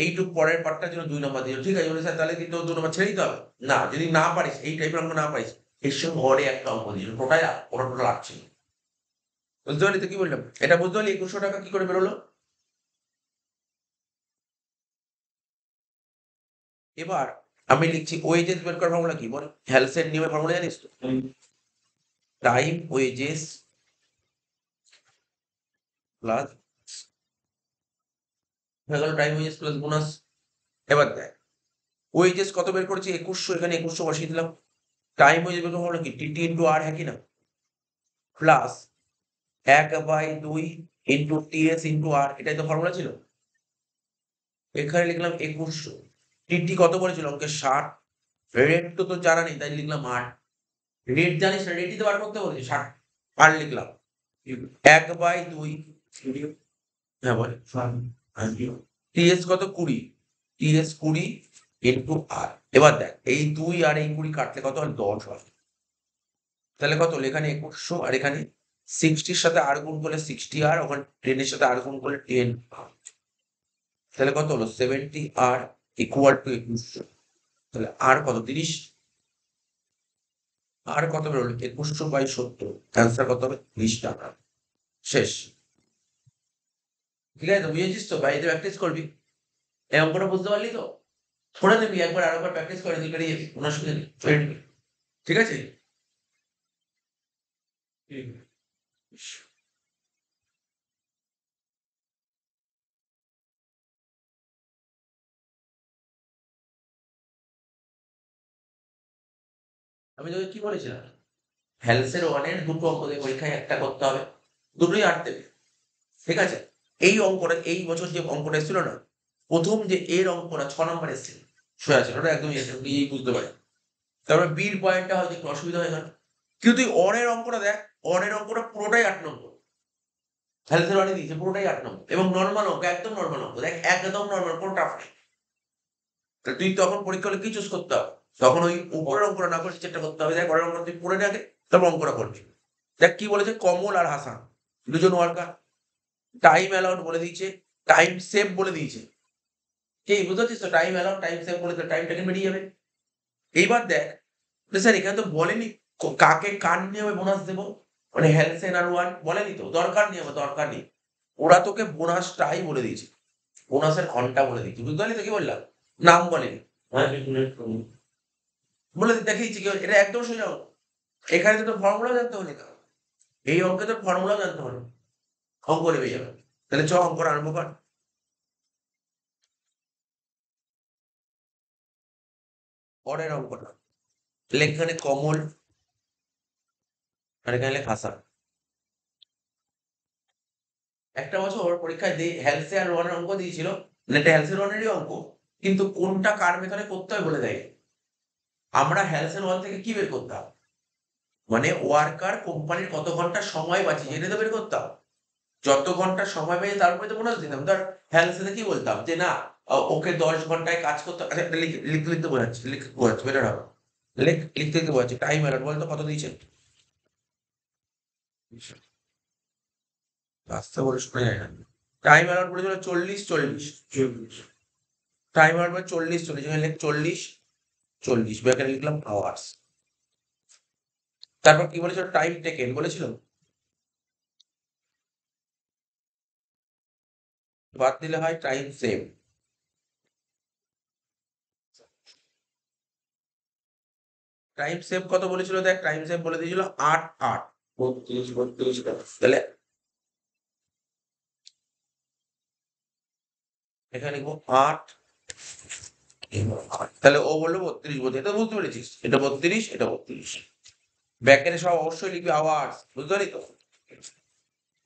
এইটুক পরের পার্টটার জন্য 2 নাম্বার দিল। ঠিক আছে বলে স্যার তাহলে কি তোর 2 নাম্বার ছেড়ে দিতে হবে? না, যদি না পারিস এই টাইপের অঙ্ক না পারিস এর সঙ্গে ঘরে একটা অঙ্ক দিল টোটাল 8 ছিল। বুঝতে পারলি তো কি বললাম? এটা বুঝতে পারলি 2100 টাকা কি করে বেরোলো? এবার আমি লিখছি ওয়েজেস বের করার ফর্মুলা কি বল? হ্যালসের নিয়মের ফর্মুলা জানিস তো? টাইম ওয়েজেস প্লাস হয়ে গেল টাইম ওয়েজেস প্লাস বোনাস। এবার দেখ ওয়েজেস কত বের করেছি? 2100, এখানে 2100 বসিয়ে দিলাম। টাইম ওয়েজেস বের করার ফর্মুলা কি? টিটি ইন্টু আর, হ্যাঁ কি না? প্লাস 1/2 ইন্টু টিএস ইন্টু আর, এটাই তো ফর্মুলা ছিল। এখানে লিখলাম 2100। টিটি কত বলেছিল অঙ্কে? 60। রেট তো তোর জানা নেই তাই লিখলাম 8। রেট জানিস না, রেটই তো বার করতে বলেছে 60। আর লিখলাম 1/2। হ্যাঁ বল টিএস কত? 20। T S 20 into R. এবার দেখ এই 2 আর এই 20 কাটলে কত হয়? 10 হয়। তাহলে কত হলো? এখানে 2100 আর এখানে 60 এর সাথে আর গুণ করলে 60 আর, ওখানে 10 এর সাথে আর গুণ করলে 10 আর। তাহলে কত হলো? 70 আর ইকুয়াল টু 2100। তাহলে আর কত? 30। আর কত বেরোলো? 2100/70। অ্যান্সার কত হবে? 30 টাকা। শেষ। ঠিক আছে তো? বুঝেছিস তো? বাড়িতে প্র্যাকটিস করবি। এই অঙ্কটা বুঝতে পারলি তো? করে নিবি একবার আরেকবার প্র্যাকটিস করে তুই পেরে যাবি। কোনো অসুবিধা নেই। করে নিবি। ঠিক আছে? হুম। আমি তোকে কি বলেছিলাম? হেলসের 1 এর 2 টো অঙ্ক দেবে পরীক্ষায়, একটা করতে হবে। দুটোই 8 দেবে। ঠিক আছে? এই অঙ্কটা এই বছর যে অঙ্কটা এসেছিল না? প্রথম যে এর অঙ্কটা 6 নাম্বার এসেছিল। সোজা ছিল। ওটা একদমই এসে নিজেই বুঝতে পারি। তারপরে বির পয়েন্টটা হয়তো একটু অসুবিধা হয়ে গেল। কিন্তু তুই অরের অঙ্কটা দেখ, অরের অঙ্কটা পুরোটাই 8 নম্বর। হেলথের 1 এ দিয়েছে পুরোটাই 8 নম্বর এবং নরমাল অঙ্ক, একদম নরমাল অঙ্ক। দেখ একদম নরমাল, কোনো টাফ নেই। তাহলে তুই তখন পরীক্ষা হলে কি চুজ করতে হবে? তখন ওই উপরের অঙ্কটা না করে নিচেরটা করতে হবে। দেখ পরের অঙ্কটা তুই পড়ে নে আগে, তারপর অঙ্কটা করবি। দেখ কি বলেছে? কমল আর হাসান দুজন ওয়ার্কার। টাইম অ্যালাউড বলে দিয়েছে, টাইম সেভ বলে দিয়েছে। কি বুঝতে পারছিস তো? টাইম অ্যালাউড টাইম সেভ বলে তো টাইম টেকেন বেরিয়ে যাবে। এইবার দেখ স্যার এখানে তো বলেনি কাকে কার নিয়ে আমি বোনাস দেবো, মানে হ্যালসেন আর ওয়ান বলেনি তো, দরকার নেই আমার, দরকার নেই। ওরা তোকে বোনাসটাই বলে দিয়েছে, বোনাসের ঘন্টা বলে দিয়েছে, বুঝতে পারলি তো কি বললাম, নাম বলেনি, হ্যাঁ বলে দেখিয়েছি কি এটা একদম সোজা অঙ্ক। এখানে তো তোর ফর্মুলা জানতে হলে না, এই অঙ্কে তোর ফর্মুলা জানতে হলে অঙ্ক নেমে যাবে। তাহলে চ অঙ্ক আরম্ভ কর। পরের অঙ্কটা লেখ এখানে কমল, আর এখানে লেখ হাসান। একটা বছর পরীক্ষায় হ্যালসে আর রোয়ানের অঙ্ক দিয়েছিল, মানে এটা হ্যালসে রোয়ানেরই অঙ্ক, কিন্তু কোনটা কার মেথডে করতে হয় বলে দেয়। আমরা হ্যালসেন ওয়ান থেকে কি বের করতাম, মানে ওয়ার্কার কোম্পানির কত ঘন্টা সময় বাঁচিয়েছে এটা তো বের করতাম। যত ঘন্টা সময় পেয়ে তারপরে তো বোনাস দিতাম। ধর হ্যালসেতে কি বলতাম যে না, ওকে 10 ঘন্টায় কাজ করতে, আচ্ছা এটা লিখতে লিখতে বোঝাচ্ছি, লিখতে বোঝাচ্ছি বেটার হবে। লিখতে লিখতে বোঝাচ্ছি, টাইম অ্যালার্ট বলতো কত দিয়েছে, রাস্তা বলে শোনা যায় না। টাইম অ্যালার্ট বলেছিল 40-40, টাইম অ্যালার্ট বলে 40-40, এখানে লেখ 40-40, ব্যাকে লিখলাম আওয়ার্স। তারপর কি বলেছিল, টাইম টেকেন বলেছিল, বাদ দিলে হয় টাইম সেভ। টাইম সেভ কত বলেছিল, দেখ টাইম সেভ বলে দিয়েছিল 8-8, 32 তাহলে এখানে লিখবো 8, তাহলে ও বললো 32 বলতে, এটা বুঝতে পেরেছিস, এটা 32, এটা 32। ব্যাকেটে সব অবশ্যই লিখবি আওয়ার্স, বুঝতে পারি তো,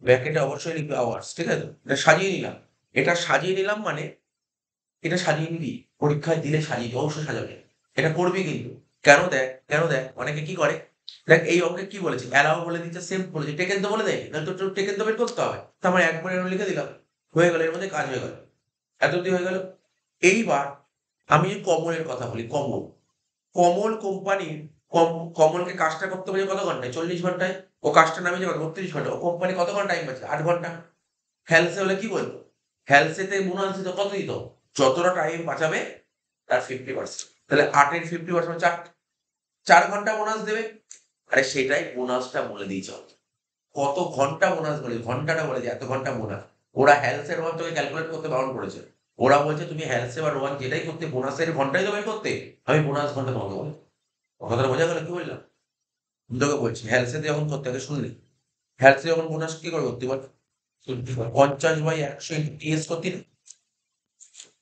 ব্যাকেটে অবশ্যই লিখবি আওয়ার্স, ঠিক আছে। এটা সাজিয়ে নিলাম, এটা সাজিয়ে নিলাম মানে এটা সাজিয়ে নিবি, পরীক্ষায় দিলে সাজিয়ে অবশ্যই সাজাবে, এটা করবি কিন্তু। কেন দেখ অনেকে কি করে, দেখ এই অঙ্কে কি বলেছে, অ্যালাউ বলে দিচ্ছে, সেভ বলেছে, টেকেন তো বলে দেয়, তাহলে তো টেকেন তো বের করতে হবে, তো আমার একবারে লিখে দিলাম, হয়ে গেল, এর মধ্যে কাজ হয়ে গেল, এত অব্দি হয়ে গেল। এইবার আমি কমলের কথা বলি, কমল, কমল কোম্পানির, কমলকে কাজটা করতে বলে কত ঘন্টায়, 40 ঘন্টায়, ও কাজটা নামিয়েছে কত 32 ঘন্টা, ও কোম্পানি কত ঘন্টা টাইম পাচ্ছে, 8 ঘন্টা। হ্যালসে হলে কি বলতো, হ্যালসেতে বোনাস দিত কত দিত, যতটা টাইম বাঁচাবে তার 50%, তাহলে 8-এর 50% 4 ঘন্টা বোনাস দেবে। আরে সেটাই বোনাসটা বলে দিয়েছে, কত ঘন্টা বোনাস বলে, ঘন্টাটা বলে যে এত ঘন্টা বোনাস। ওরা হ্যালসের রোয়ান তোকে ক্যালকুলেট করতে বারণ করেছে, ওরা বলছে তুমি হ্যালসে বা রোয়ান যেটাই করতে বোনাসের ঘন্টাই তো বের করতে, আমি বোনাস ঘন্টা তোমাকে বলি। কথাটা বোঝা গেল কি বললাম, আমি তোকে বলছি হ্যালসেতে যখন করতে আগে শুনলি, হ্যালসে যখন বোনাস কি করে করতে বল, 50/100 টিএস করতি না,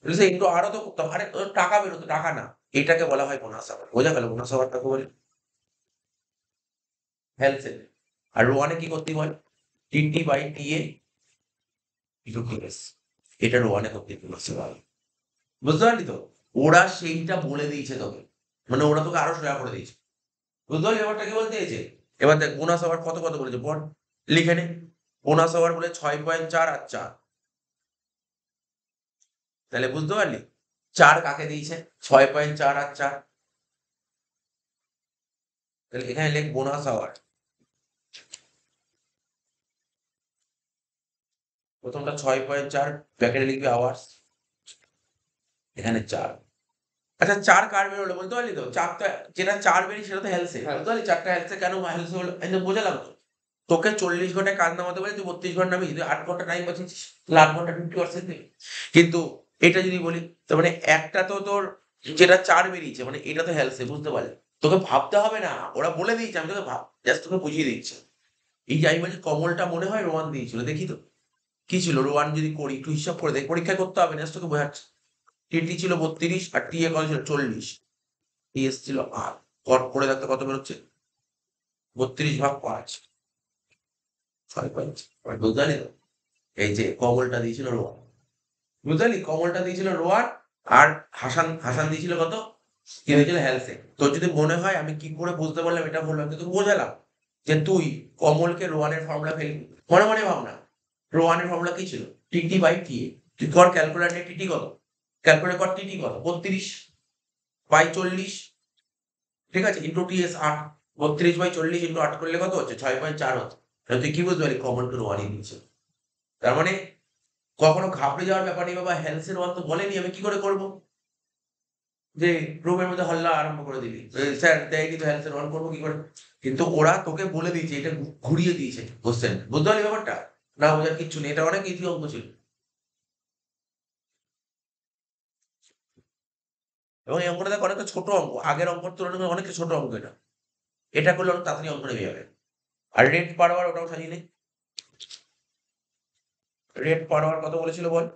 বুঝলি একটু আরো তো করতাম, আরে তোর টাকা বেরোতো, টাকা না, এটাকে বলা হয় বোনাস আবার, বোঝা গেল বোনাস আবার কাকে বলে, হ্যালসে। আর রোয়ানে কি করতে বল, টিটি/টিএ ইন্টু টিএস, এটা রোয়ানে করতে বোনাস আবার, বুঝতে পারলি তো, ওরা সেইটা বলে দিয়েছে তোকে, মানে ওরা তোকে আরো সোজা করে দিয়েছে, বুঝতে পারলি ব্যাপারটা কি বলতে চাইছে। এবার দেখ বোনাস আবার কত কত বলেছে পড়, লিখে নে। বোনাস আবার বলে 6.4 আর 4, তাহলে বুঝতে পারলি 4 কাকে দিয়েছে, 6.4 আর 4, তাহলে এখানে লেখ বোনাস আওয়ার, প্রথমটা 6.4, ব্র্যাকেটে লিখবি আওয়ার্স, এখানে 4। আচ্ছা 4 কার বেরোলো বলতে পারলি তো, 4 তো, যেটা 4 বেরিয়ে সেটা তো হেলসে, হ্যাঁ। বুঝতে পারলি 4টা হেলসে কেন হেলসে হলো, এই যে বোঝালাম তো। তোকে 40 ঘন্টায় কাজ নামাতে বলে তুই 32 ঘন্টা নামিয়েছিস, তুই 8 ঘন্টা টাইম বাঁচিয়েছিস, তাহলে 8 ঘন্টা 50% দিবি। কিন্তু এটা যদি বলি, তার মানে একটা তো তোর যেটা 4 বেরিয়েছে, মানে এটা তো হেলসে, বুঝতে পারলি, তোকে ভাবতে হবে না, ওরা বলে দিয়েছে, আমি তোকে জাস্ট তোকে বুঝিয়ে দিচ্ছি। এই যে আমি বলছি কমলটা মনে হয় রোয়ান দিয়েছিল, দেখি তো কি ছিল, রোয়ান যদি করি একটু হিসাব করে দেখ, পরীক্ষায় করতে হবে না, জাস্ট তোকে বোঝাচ্ছি। টিটি ছিল 32 আর টিএ কত ছিল 40, টিএস ছিল 8, করে দেখতে কত বেরোচ্ছে, 32/5, 6.5, বুঝতে পারলি তো। এই যে কমলটা দিয়েছিল রোয়ান, বুঝতে পারলি, কমলটা দিয়েছিল রোয়ান, আর হাসান হাসান দিয়েছিল কত, কি দিয়েছিল হ্যালসে। তোর যদি মনে হয় আমি কি করে বুঝতে পারলাম এটা বললাম, কিন্তু বোঝালাম যে তুই কমলকে রোয়ানের ফর্মুলা ফেলবি, মনে মনে ভাবনা, রোয়ানের ফর্মুলা কি ছিল, টিটি/টিএ, তুই কর ক্যালকুলেটরে, টিটি কত, ক্যালকুলেট কর, টিটি কত 32/40, ঠিক আছে, ইন্টু টিএস 8, 32/40 ইন্টু 8 করলে কত হচ্ছে, 6.4 হচ্ছে। তাহলে তুই কি বুঝতে পারলি, কমলকে রোয়ানই দিয়েছে। তার মানে কখনো ঘাবড়ে যাওয়ার ব্যাপার নেই বাবা, হেলথ এর ওয়ান তো বলেনি, আমি কি করে করবো, যে রুমের মধ্যে হল্লা আরম্ভ করে দিবি, স্যার দেয়নি তো, হ্যাঁ স্যার অন করবো কি করে? কিন্তু ওরা তোকে বলে দিয়েছে, এটা ঘুরিয়ে দিয়েছে কোশ্চেন, বুঝতে পারলি ব্যাপারটা? না বোঝার কিচ্ছু নেই, এটা অনেক ইজি অঙ্ক ছিল। এবং এই অঙ্কটা দেখো অনেকটা ছোট অঙ্ক, আগের অঙ্কের তুলনায় অনেকটা ছোট অঙ্ক এটা। এটা করলে অনেক তাড়াতাড়ি অঙ্ক নেমে যাবে। আর রেট পার আওয়ার ওটাও সাজিয়ে নেই। রেট পার আওয়ার কত বলেছিল বল?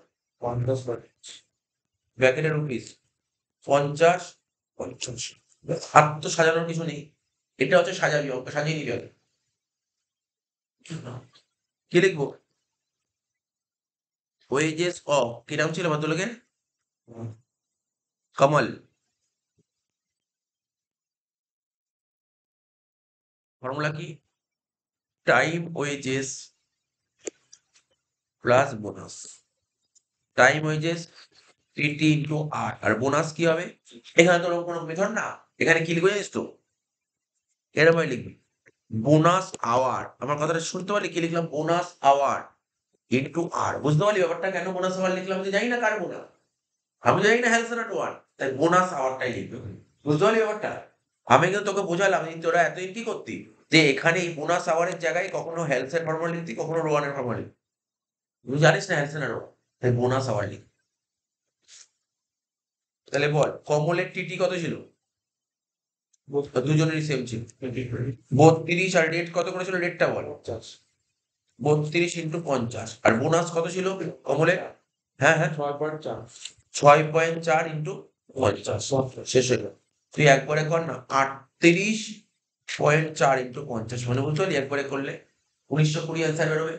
50 ব্র্যাকেটের রুপিস 50 50। আর তো সাজানোর কিছু নেই, এটা হচ্ছে সাজাবি অঙ্ক, সাজিয়ে নিবি আগে। কি লিখবো? ওয়েজেস অফ, কি নাম ছিল ভদ্রলোকের? কমল। ফর্মুলা কি? Time wages plus bonus. Time wages TT into R, আর বোনাস কি হবে? এখানে তোর কোনো মেথড না, এখানে কি লিখবো জানিস তো? এরকম ভাবে লিখবি, বোনাস আওয়ার। আমার কথাটা শুনতে পারলি? কি লিখলাম? বোনাস আওয়ার ইন্টু আর। বুঝতে পারলি ব্যাপারটা কেন বোনাস আওয়ার লিখলাম? আমি জানি না কার বোনাস, আমি জানি না হেলথ নাট ওয়ান, তাই বোনাস আওয়ারটাই লিখবে। বুঝতে পারলি ব্যাপারটা? আমি কিন্তু তোকে বোঝালাম, কিন্তু তোরা এতদিন কি করতি, যে এখানে এই বোনাস আওয়ারের জায়গায় কখনো হেলথ এর ফর্মুলা লিখতি, কখনো রোয়ানের ফর্মুলা লিখতি। তুই জানিস না হেলথ না রোয়ান, তাই বোনাস আওয়ার লিখ। তাহলে বল, কমলের টিটি কত ছিল? দুজনেরই সেম ছিল 32, আর রেট কত করেছিল? রেটটা বল। 32 ইন্টু 50। আর বোনাস কত ছিল কমলের? হ্যাঁ হ্যাঁ, 6.4 6.4 ইন্টু 50। শেষ হয়ে গেল। তুই একবারে কর না, 38.4 ইন্টু 50, মানে বুঝতে পারলি? একবারে করলে 1920 অ্যান্সার বেরোবে।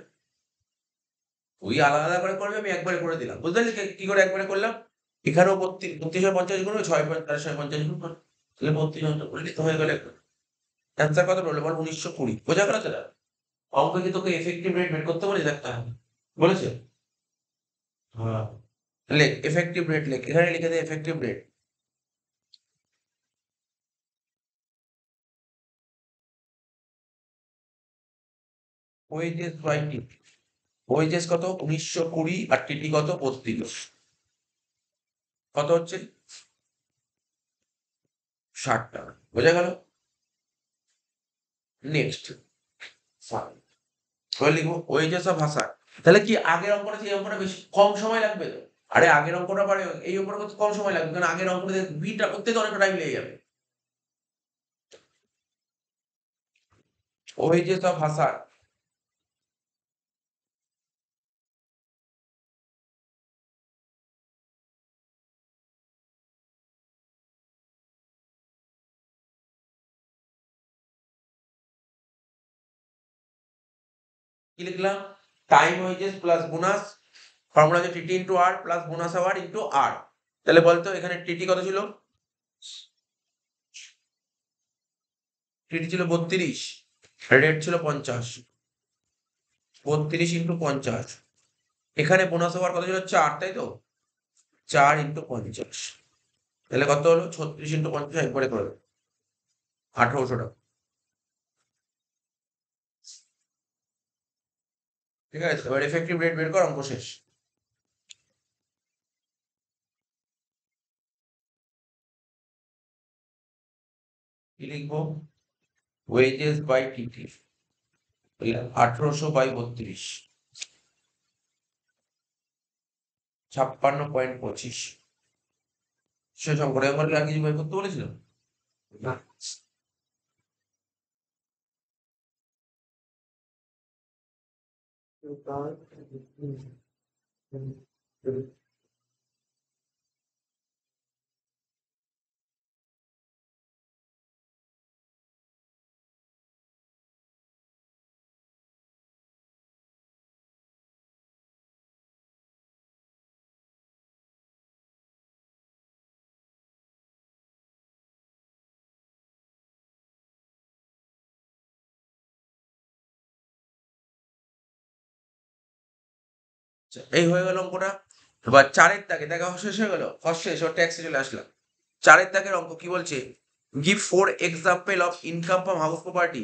তুই আলাদা আলাদা করে করবি, আমি একবারে করে দিলাম। বুঝতে পারলি কি করে একবারে করলাম? এখানেও 3250 গুণ 6.4 গুণ কর। তাহলে 32 করলি তো হয়ে গেল। অ্যান্সার কত বললো বল? 1920। বোঝা গেল সেটা? অঙ্ক কি তোকে এফেক্টিভ রেট বের করতে বলে একটা বলেছে? হ্যাঁ, লেখ এফেক্টিভ রেট, লেখ এখানে, লিখে দে effective rate. Wages by TT. Wages কত? 1920, আর টিটি কত? 32। কত হচ্ছে? 60 টাকা। বোঝা গেল? নেক্সট লিখবো ওয়েজেস অফ হাসান। তাহলে কি আগের অঙ্কটা সেই অঙ্কটা বেশি কম সময় লাগবে তো? আরে আগের অঙ্কটা পারে, এই অঙ্কটা করতে কম সময় লাগবে, কারণ আগের অঙ্কটা বিটা করতে তো অনেকটা টাইম লেগে যাবে। ওয়েজেস অফ হাসান কি লিখলাম? Time wages plus bonus, formula হচ্ছে TT into R plus bonus hour into R. তাহলে বলতো এখানে টিটি কত ছিল? টিটি ছিল 32, রেট ছিল 50। 32 ইন্টু 50। এখানে বোনাস আওয়ার কত ছিল? 4, তাই তো? 4 ইন্টু 50। তাহলে কত হলো? 36 ইন্টু 50 একবারে করে দেবো। 1800 টাকা। ঠিক আছে, এবার এফেক্টিভ রেট বের কর, অঙ্ক শেষ। কি লিখবো? Wages by TT 1800 by 32, 56.25। শেষ অঙ্কটা। একবার কি আর কিছু বের করতে বলেছিলাম? না আচ্ছা, এই হয়ে গেল অঙ্কটা। এবার 4-এর দাগে দেখা শেষ হয়ে গেল, ফার্স্ট শেষ, ওর ট্যাক্সে চলে আসলাম। 4-এর দাগের অঙ্ক কি বলছে? Give 4 example of income from house property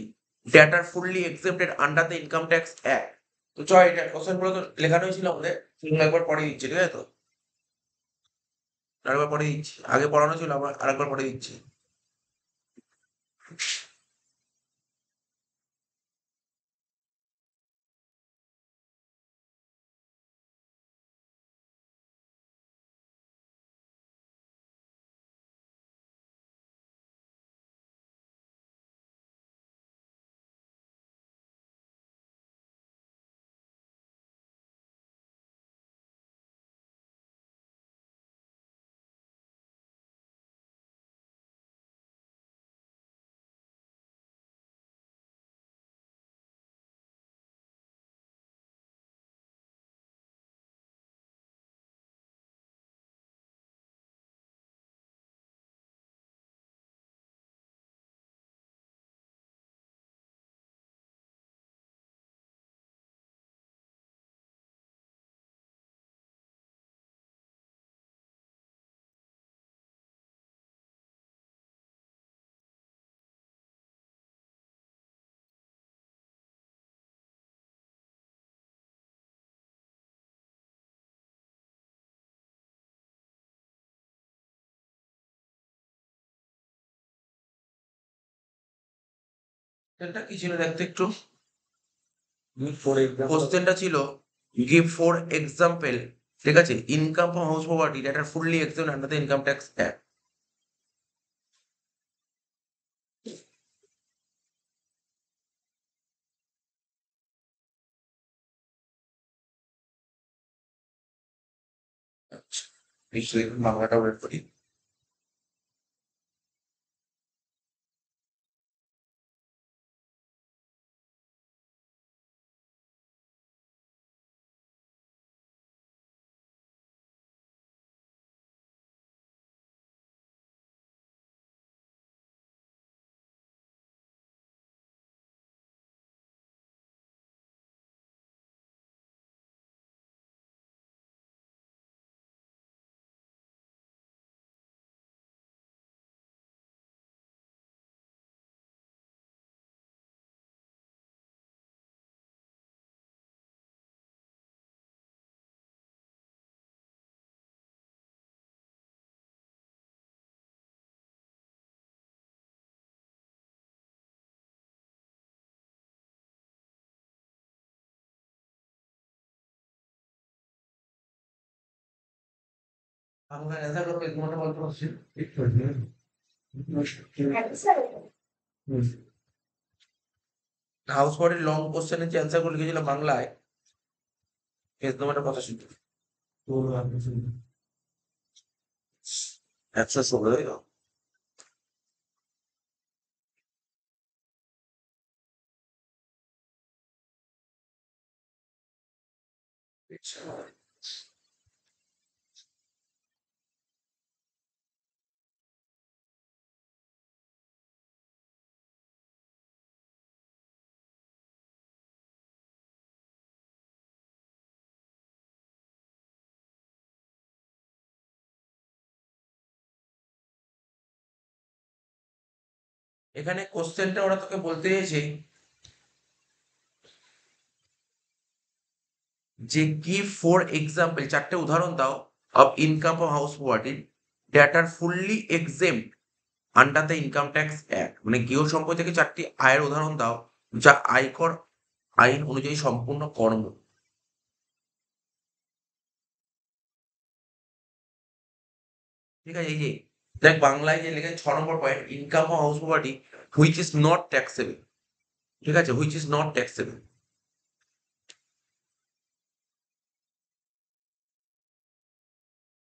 that are fully accepted under the income tax act. তো চল, এটা কোশ্চেন গুলো তো লেখানো হয়েছিল আমাদের, সেগুলো একবার পড়ে দিচ্ছি, ঠিক আছে তো? আরেকবার পড়ে দিচ্ছি, আগে পড়ানো ছিল আবার আরেকবার পড়ে দিচ্ছি। এটা কি ছিল দেখতে একটু? ফর এক্সাম্পল কোশ্চেনটা ছিল গিভ ফর এক্সাম্পল, ঠিক আছে, income from house property that are fully except under the income tax act. আচ্ছা, নিশ্চয়ই বাংলাটা বের করি। বাংলা অ্যান্সার করবে তোমাকে বলতে পারছি। হাউস প্রপার্টির লং কোশ্চেনের যে অ্যান্সার গুলো লিখেছিলাম বাংলায়, পেজ নম্বরটা কথা শুনতে 116, তাই তো? আচ্ছা, এখানে কোশ্চেনটা ওরা তোকে বলতে চাইছে যে গিভ ফর এক্সাম্পল, চারটে উদাহরণ দাও of income of house property that are fully exempt under the income tax act, মানে গৃহ সম্পদ থেকে চারটি আয়ের উদাহরণ দাও যা আয়কর আইন অনুযায়ী সম্পূর্ণ কর্ম। ঠিক আছে, এই যে দেখ বাংলায় যে লেখা 6 নম্বর point, income of house property which is not taxable, ঠিক আছে, হুইচ ইজ নট ট্যাক্সেবল।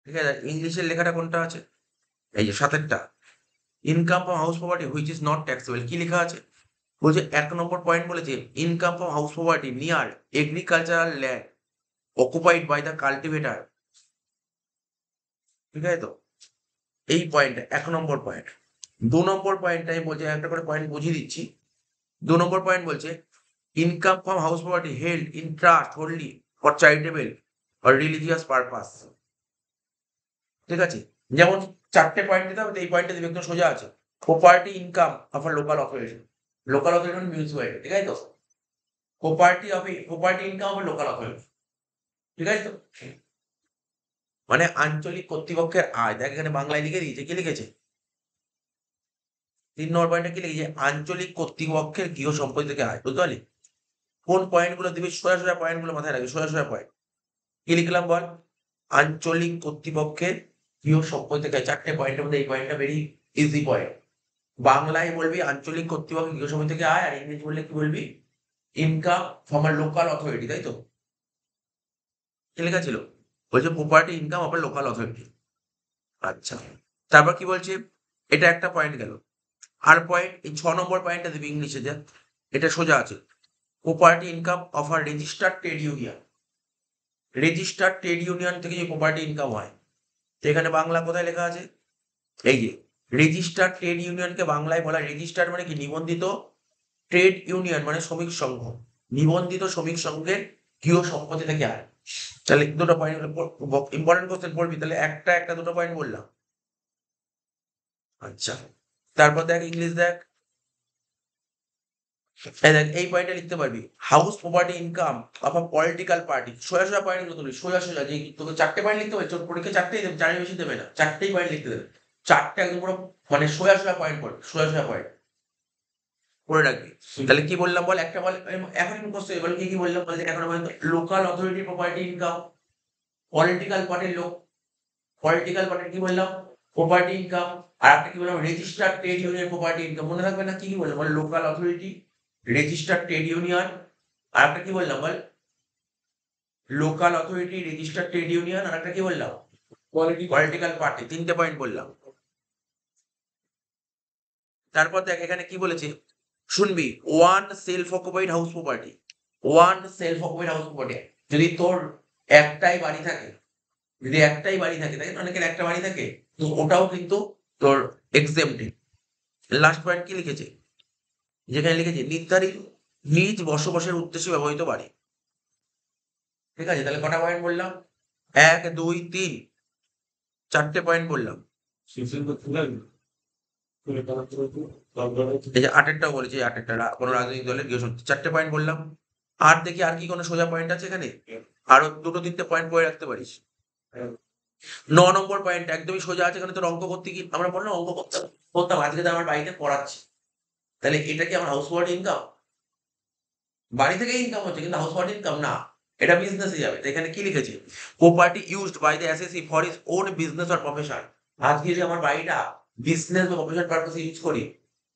ঠিক আছে, ইংলিশের লেখাটা কোনটা আছে? এই যে 7-এরটা, income from house property which is not taxable, কি লেখা আছে? বলছে 1 নম্বর পয়েন্ট বলেছে income from house property near agricultural land occupied by the cultivator, ঠিক আছে তো? এই পয়েন্ট 1 নম্বর পয়েন্ট। 2 নম্বর পয়েন্টটা আমি বলছি, একটা করে পয়েন্ট বুঝিয়ে দিচ্ছি। 2 নম্বর পয়েন্ট বলছে income from house property held in trust হোল্ডলি for charitable or religious purpose, ঠিক আছে? যেমন 4টে পয়েন্ট দিতে হবে, তো এই পয়েন্টটা দিবে, একদম সোজা আছে। Property income of a local authority, local authority মানে মিউনিসিপ্যালিটি, ঠিক আছে তো? Property income of local authority, ঠিক আছে তো? মানে আঞ্চলিক কর্তৃপক্ষের আয়। দেখ এখানে বাংলায় লিখে দিয়েছে, কি লিখেছে 3 নম্বর পয়েন্টে কি লিখেছে, আঞ্চলিক কর্তৃপক্ষের গৃহ সম্পত্তি থেকে আয়। বুঝতে পারলি? কোন পয়েন্ট গুলো দিবি, সোজা সোজা পয়েন্ট গুলো মাথায় রাখবি, সোজা সোজা পয়েন্ট। কি লিখলাম বল, আঞ্চলিক কর্তৃপক্ষের গৃহ সম্পত্তি থেকে আয়। 4টে পয়েন্টের মধ্যে এই পয়েন্টটা ভেরি ইজি পয়েন্ট। বাংলায় বলবি আঞ্চলিক কর্তৃপক্ষের গৃহ সম্পত্তি থেকে আয়, আর ইংরেজি বললে কি বলবি, income from a local authority, তাই তো? কি লেখা ছিল, বলছে property income of local authority. আচ্ছা, তারপর কি বলছে, এটা একটা পয়েন্ট গেল। আর পয়েন্ট এই 6 নম্বর পয়েন্টটা দিবি ইংলিশে, যা এটা সোজা আছে, প্রপার্টি ইনকাম অফ আর registered trade union. Registered trade union থেকে যে প্রপার্টি ইনকাম হয়, তো এখানে বাংলা কোথায় লেখা আছে, এই যে রেজিস্টার্ড ট্রেড ইউনিয়নকে বাংলায় বলা, রেজিস্টার্ড মানে কি, নিবন্ধিত, ট্রেড ইউনিয়ন মানে শ্রমিক সংঘ, নিবন্ধিত শ্রমিক সংঘের গৃহ সম্পত্তি থেকে আয়। তাহলে দুটো পয়েন্ট ইম্পর্টেন্ট কোশ্চেন পড়বি, তাহলে একটা একটা দুটো পয়েন্ট বললাম। আচ্ছা, তারপর দেখ ইংলিশ দেখ, এই দেখ এই পয়েন্টটা লিখতে পারবি, house property income of a political party. সোজা সোজা পয়েন্ট গুলো তুলবি, সোজা সোজা, যে তোকে 4টে পয়েন্ট লিখতে হবে, তোর পরীক্ষা 4টেই দেবে, 4-এর বেশি দেবে না, 4টেই পয়েন্ট লিখতে দেবে, 4টে একদম পুরো মানে সোজা সোজা পয়েন্ট পড়বে, সোজা সোজা পয়েন্ট করে রাখবি। তাহলে কি বললাম বল, একটা বল এখন মুখস্থ হয়ে গেল, কি কি বললাম বল, এখন local authority property income, political পার্টির লোক, পলিটিক্যাল পার্টির কি বললাম, প্রপার্টি ইনকাম, আর একটা কি বললাম, registered trade union property income. মনে রাখবে না, কি কি বললাম বল, local authority, registered trade union, আর একটা কি বললাম বল, local authority, registered trade union, আর একটা কি বললাম, পলিটিক্যাল পার্টি। 3টে পয়েন্ট বললাম। তারপর দেখ এখানে কি বলেছে, শুনবি, one self occupied house property, one self occupied house property, যদি তোর একটাই বাড়ি থাকে, যদি একটাই বাড়ি থাকে, তাই না, অনেকের একটা বাড়ি থাকে, তো ওটাও কিন্তু তোর এক্সেম্পটেড। লাস্ট পয়েন্ট কি লিখেছে, যেখানে লিখেছে নির্ধারিত নিজ বসবাসের উদ্দেশ্যে ব্যবহৃত বাড়ি। ঠিক আছে, তাহলে কটা পয়েন্ট বললাম, 1 2 3, 4টে পয়েন্ট বললাম। এই যে 8-এরটাও বলেছি, 8-এরটা কোনো রাজনৈতিক দলের গৃহ সম্পত্তি, 4টে পয়েন্ট বললাম। আর দেখি আর কি কোনো সোজা পয়েন্ট আছে এখানে, আরো 2-3টে পয়েন্ট পড়ে রাখতে পারিস। 9 নম্বর পয়েন্ট একদমই সোজা আছে, এখানে তোর অঙ্ক করতে কি, আমরা বললাম অঙ্ক করতাম, আজকে তো আমার বাড়িতে পড়াচ্ছি, তাহলে এটা কি আমার হাউস হোল্ড ইনকাম, বাড়ি থেকে ইনকাম হচ্ছে কিন্তু হাউস হোল্ড ইনকাম না, এটা বিজনেসে যাবে। তো এখানে কি লিখেছে, property used by the assessee for his own business or profession. আজকে যে আমার বাড়িটা বিজনেস বা প্রফেশন পারপাসে ইউজ করি,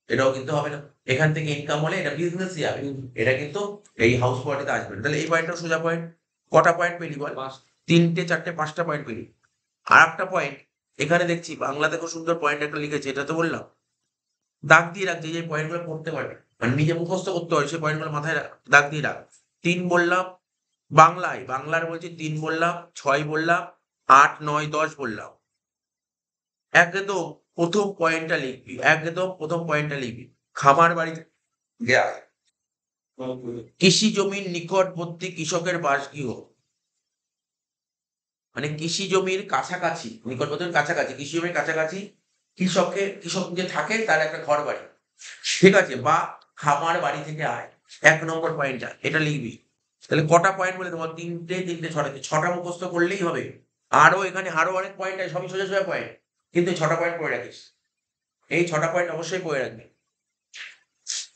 এটাও কিন্তু হবে না, এখান থেকে ইনকাম হলে এটা বিজনেসে যাবে, এটা কিন্তু এই হাউস প্রপার্টিতে আসবে না। তাহলে এই পয়েন্টটাও সোজা পয়েন্ট। কটা পয়েন্ট পেলি বল, 3টে 4টে 5টা পয়েন্ট পেলি। আর একটা পয়েন্ট এখানে দেখছি বাংলাতে খুব সুন্দর পয়েন্ট একটা লিখেছে, এটা তো বললাম, দাগ দিয়ে রাখছি, যে পয়েন্ট গুলো পড়তে পারবে মানে নিজে মুখস্থ করতে হয়, সেই পয়েন্ট গুলো মাথায় দাগ দিয়ে রাখ। 3 বললাম বাংলায়, বাংলার বলছি 3 বললাম, 6 বললাম, 8 9 10 বললাম। একদম প্রথম পয়েন্টটা লিখবি, একদম প্রথম পয়েন্টটা লিখবি, খামার বাড়িতে কৃষি জমির নিকটবর্তী কৃষকের বাসগৃহ, মানে কৃষি জমির কাছাকাছি, নিকটবর্তী কাছাকাছি, কৃষি জমির কাছাকাছি কৃষক যে থাকে তার একটা ঘর বাড়ি, ঠিক আছে, বা খামার বাড়ি থেকে আয়। 1 নম্বর পয়েন্টটা এটা লিখবি। তাহলে কটা পয়েন্ট বলে তোমার, 3টে 3টে 6টা মুখস্থ করলেই হবে। আরো এখানে আরো অনেক পয়েন্ট আছে, সবই সোজা সোজা পয়েন্ট, কিন্তু 6টা পয়েন্ট পড়ে রাখিস, এই 6টা পয়েন্ট অবশ্যই পড়ে রাখবি।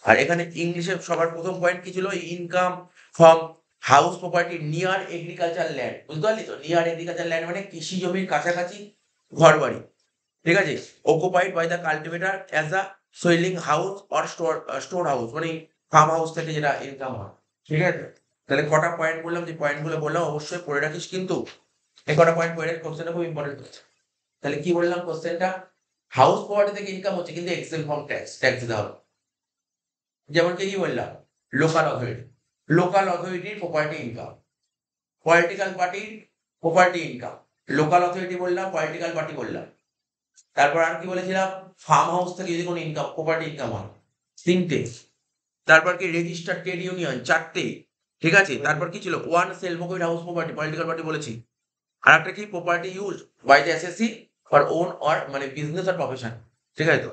আর এখানে ইংলিশে সবার প্রথম পয়েন্ট কি ছিল, income from house property near agriculture land. বুঝতে পারলি তো, নিয়ার এগ্রিকালচার ল্যান্ড মানে কৃষি জমির কাছাকাছি ঘর বাড়ি, ঠিক আছে, occupied by the cultivator as a soiling house or store house, মানে ফার্ম হাউস থেকে যেটা ইনকাম হয়, ঠিক আছে। তাহলে কটা পয়েন্ট বললাম, যে পয়েন্ট গুলো বললাম অবশ্যই পড়ে রাখিস, কিন্তু এই কটা পয়েন্ট পড়ে রাখিস, কোশ্চেনটা খুব ইম্পর্টেন্ট। তাহলে কি বললাম কোশ্চেনটা, হাউস প্রপার্টি থেকে ইনকাম হচ্ছে কিন্তু এক্সেল ফর্ম ট্যাক্স দিতে হবে। যেমন কি বললাম, লোকাল অথরিটি, লোকাল অথরিটির প্রপার্টি ইনকাম, পলিটিক্যাল পার্টির প্রপার্টি ইনকাম, লোকাল অথরিটি বললাম, পলিটিক্যাল পার্টি বললাম। তারপর আর কি বলেছিলাম, ফার্ম হাউস থেকে যদি কোনো ইনকাম প্রপার্টি ইনকাম হয়, 3টে। তারপর কি রেজিস্টার্ড ট্রেড ইউনিয়ন, 4টে, ঠিক আছে। তারপর কি ছিল, one self occupied house property, political party বলেছি। আর একটা কি, property use by the SSC for own or মানে বিজনেস আর প্রফেশন, ঠিক আছে। তো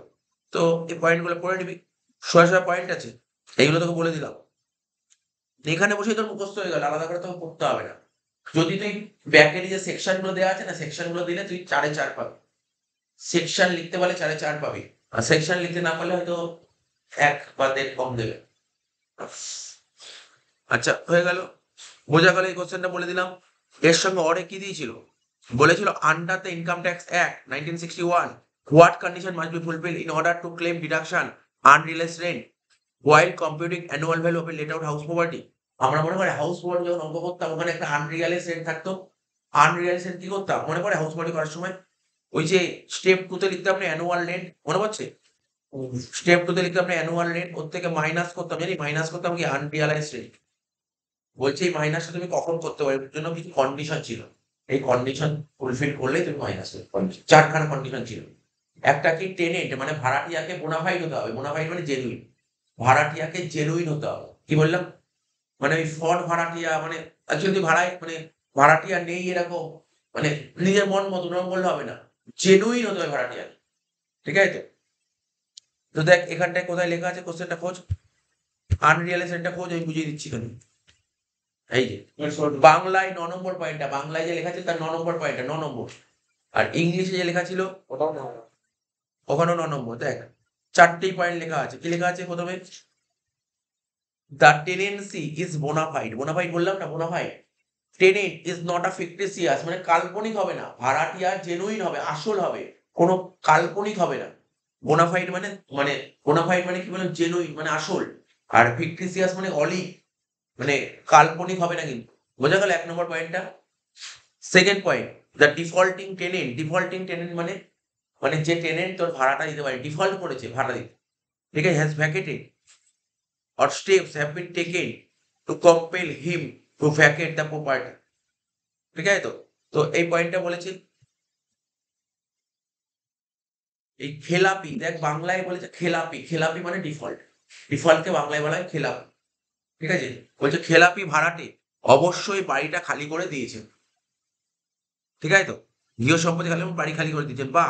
তো এই পয়েন্ট গুলো পড়ে নিবি, সোজা সোজা পয়েন্ট আছে, এইগুলো তোকে বলে দিলাম। এখানে বসেই তোর মুখস্থ হয়ে গেল, আলাদা করে তোকে পড়তে হবে না। যদি তুই ব্যাকের যে সেকশন গুলো দেওয়া আছে না, সেকশন গুলো দিলে তুই 4 এ 4 পাবি। সেকশন লিখতে পারলে 4 এ 4 পাবি, আর সেকশন লিখতে না পারলে হয়তো 1 বা 1.5 কম দেবে। আচ্ছা, হয়ে গেল, বোঝা গেল। এই কোশ্চেনটা বলে দিলাম। এর সঙ্গে অরে কি দিয়েছিল, বলেছিল under the income tax act 1961 what condition must be fulfil in order to claim deduction আনরিয়েলাইজড rent while computing annual value of a let out house property। আমরা মনে করে হাউস প্রপার্টি যখন অঙ্ক করতাম, ওখানে একটা আনরিয়ালাইজ রেন্ট থাকতো। আনরিয়ালাইজ রেন্ট কি করতাম মনে করে, হাউস প্রপার্টি করার সময় ওই যে স্টেপ 2 তে লিখতাম না অ্যানুয়াল রেন্ট, মনে পড়ছে? স্টেপ 2 তে লিখতাম না অ্যানুয়াল রেন্ট, ওর থেকে মাইনাস করতাম, জানি মাইনাস করতাম কি আনরিয়ালাইজ রেন্ট। বলছে এই মাইনাসটা তুমি কখন করতে পারবে, এর জন্য কিছু কন্ডিশন ছিল। এই কন্ডিশন ফুলফিল করলেই তুমি মাইনাস করতে পারবে। 4খানা কন্ডিশন ছিল। একটা কি টেনেন্ট মানে ভাড়াটিয়াকে বোনাফাইড হতে হবে, বোনাফাইড মানে জেনুইন। ভাড়াটিয়াকে জেনুইন হতে হবে। কি বললাম? মানে ওই ফ্রড ভাড়াটিয়া, মানে অ্যাকচুয়ালি ভাড়ায় মানে ভাড়াটিয়া নেই এরকম, মানে নিজের মন মতো ওরকম বললে হবে না, জেনুইন হতে হবে ভাড়াটিয়া। ঠিক আছে তো? তো দেখ এখানটায় কোথায় লেখা আছে, কোশ্চেনটা খোঁজ, আনরিয়ালাইজ রেন্টটা খোঁজ, আমি বুঝিয়ে দিচ্ছি এখানে। এই যে বাংলায় 9 নম্বর পয়েন্টটা, বাংলায় যে লেখা ছিল তার 9 নম্বর পয়েন্টটা, 9 নম্বর। আর ইংলিশে যে লেখা ছিল ওটাও না। ওখানেও 9 নম্বর। দেখ 4টেই পয়েন্ট লেখা আছে। কি লেখা আছে প্রথমে? The tenancy is bona fide. Bona fide বললাম না, bona fide. Tenant is not a fictitious, মানে কাল্পনিক হবে না। ভাড়াটিয়া জেনুইন হবে, আসল হবে, কোনো কাল্পনিক হবে না। বোনাফাইড মানে মানে বোনাফাইড মানে কি বললাম, জেনুইন মানে আসল। আর ফিকটিসিয়াস মানে অলি, মানে কাল্পনিক হবে না কিন্তু। বোঝা গেল 1 নম্বর পয়েন্টটা। Second point, the defaulting tenant. Defaulting tenant মানে মানে যে টেনেন্ট তোর ভাড়াটা দিতে পারে, ডিফল্ট করেছে ভাড়া দিতে, ঠিক আছে, has ভ্যাকেটেড or steps have been taken to compel him to vacate the property। ঠিক আছে তো? তো এই পয়েন্টটা বলেছি। এই খেলাপি, দেখ বাংলায় বলেছে খেলাপি, খেলাপি মানে ডিফল্ট। ডিফল্টকে বাংলায় বলা হয় খেলাপি। ঠিক আছে? বলছে খেলাপি ভাড়াটে অবশ্যই বাড়িটা খালি করে দিয়েছেন। ঠিক আছে তো? গৃহ সম্পত্তি খালি, বাড়ি খালি করে দিয়েছেন, বা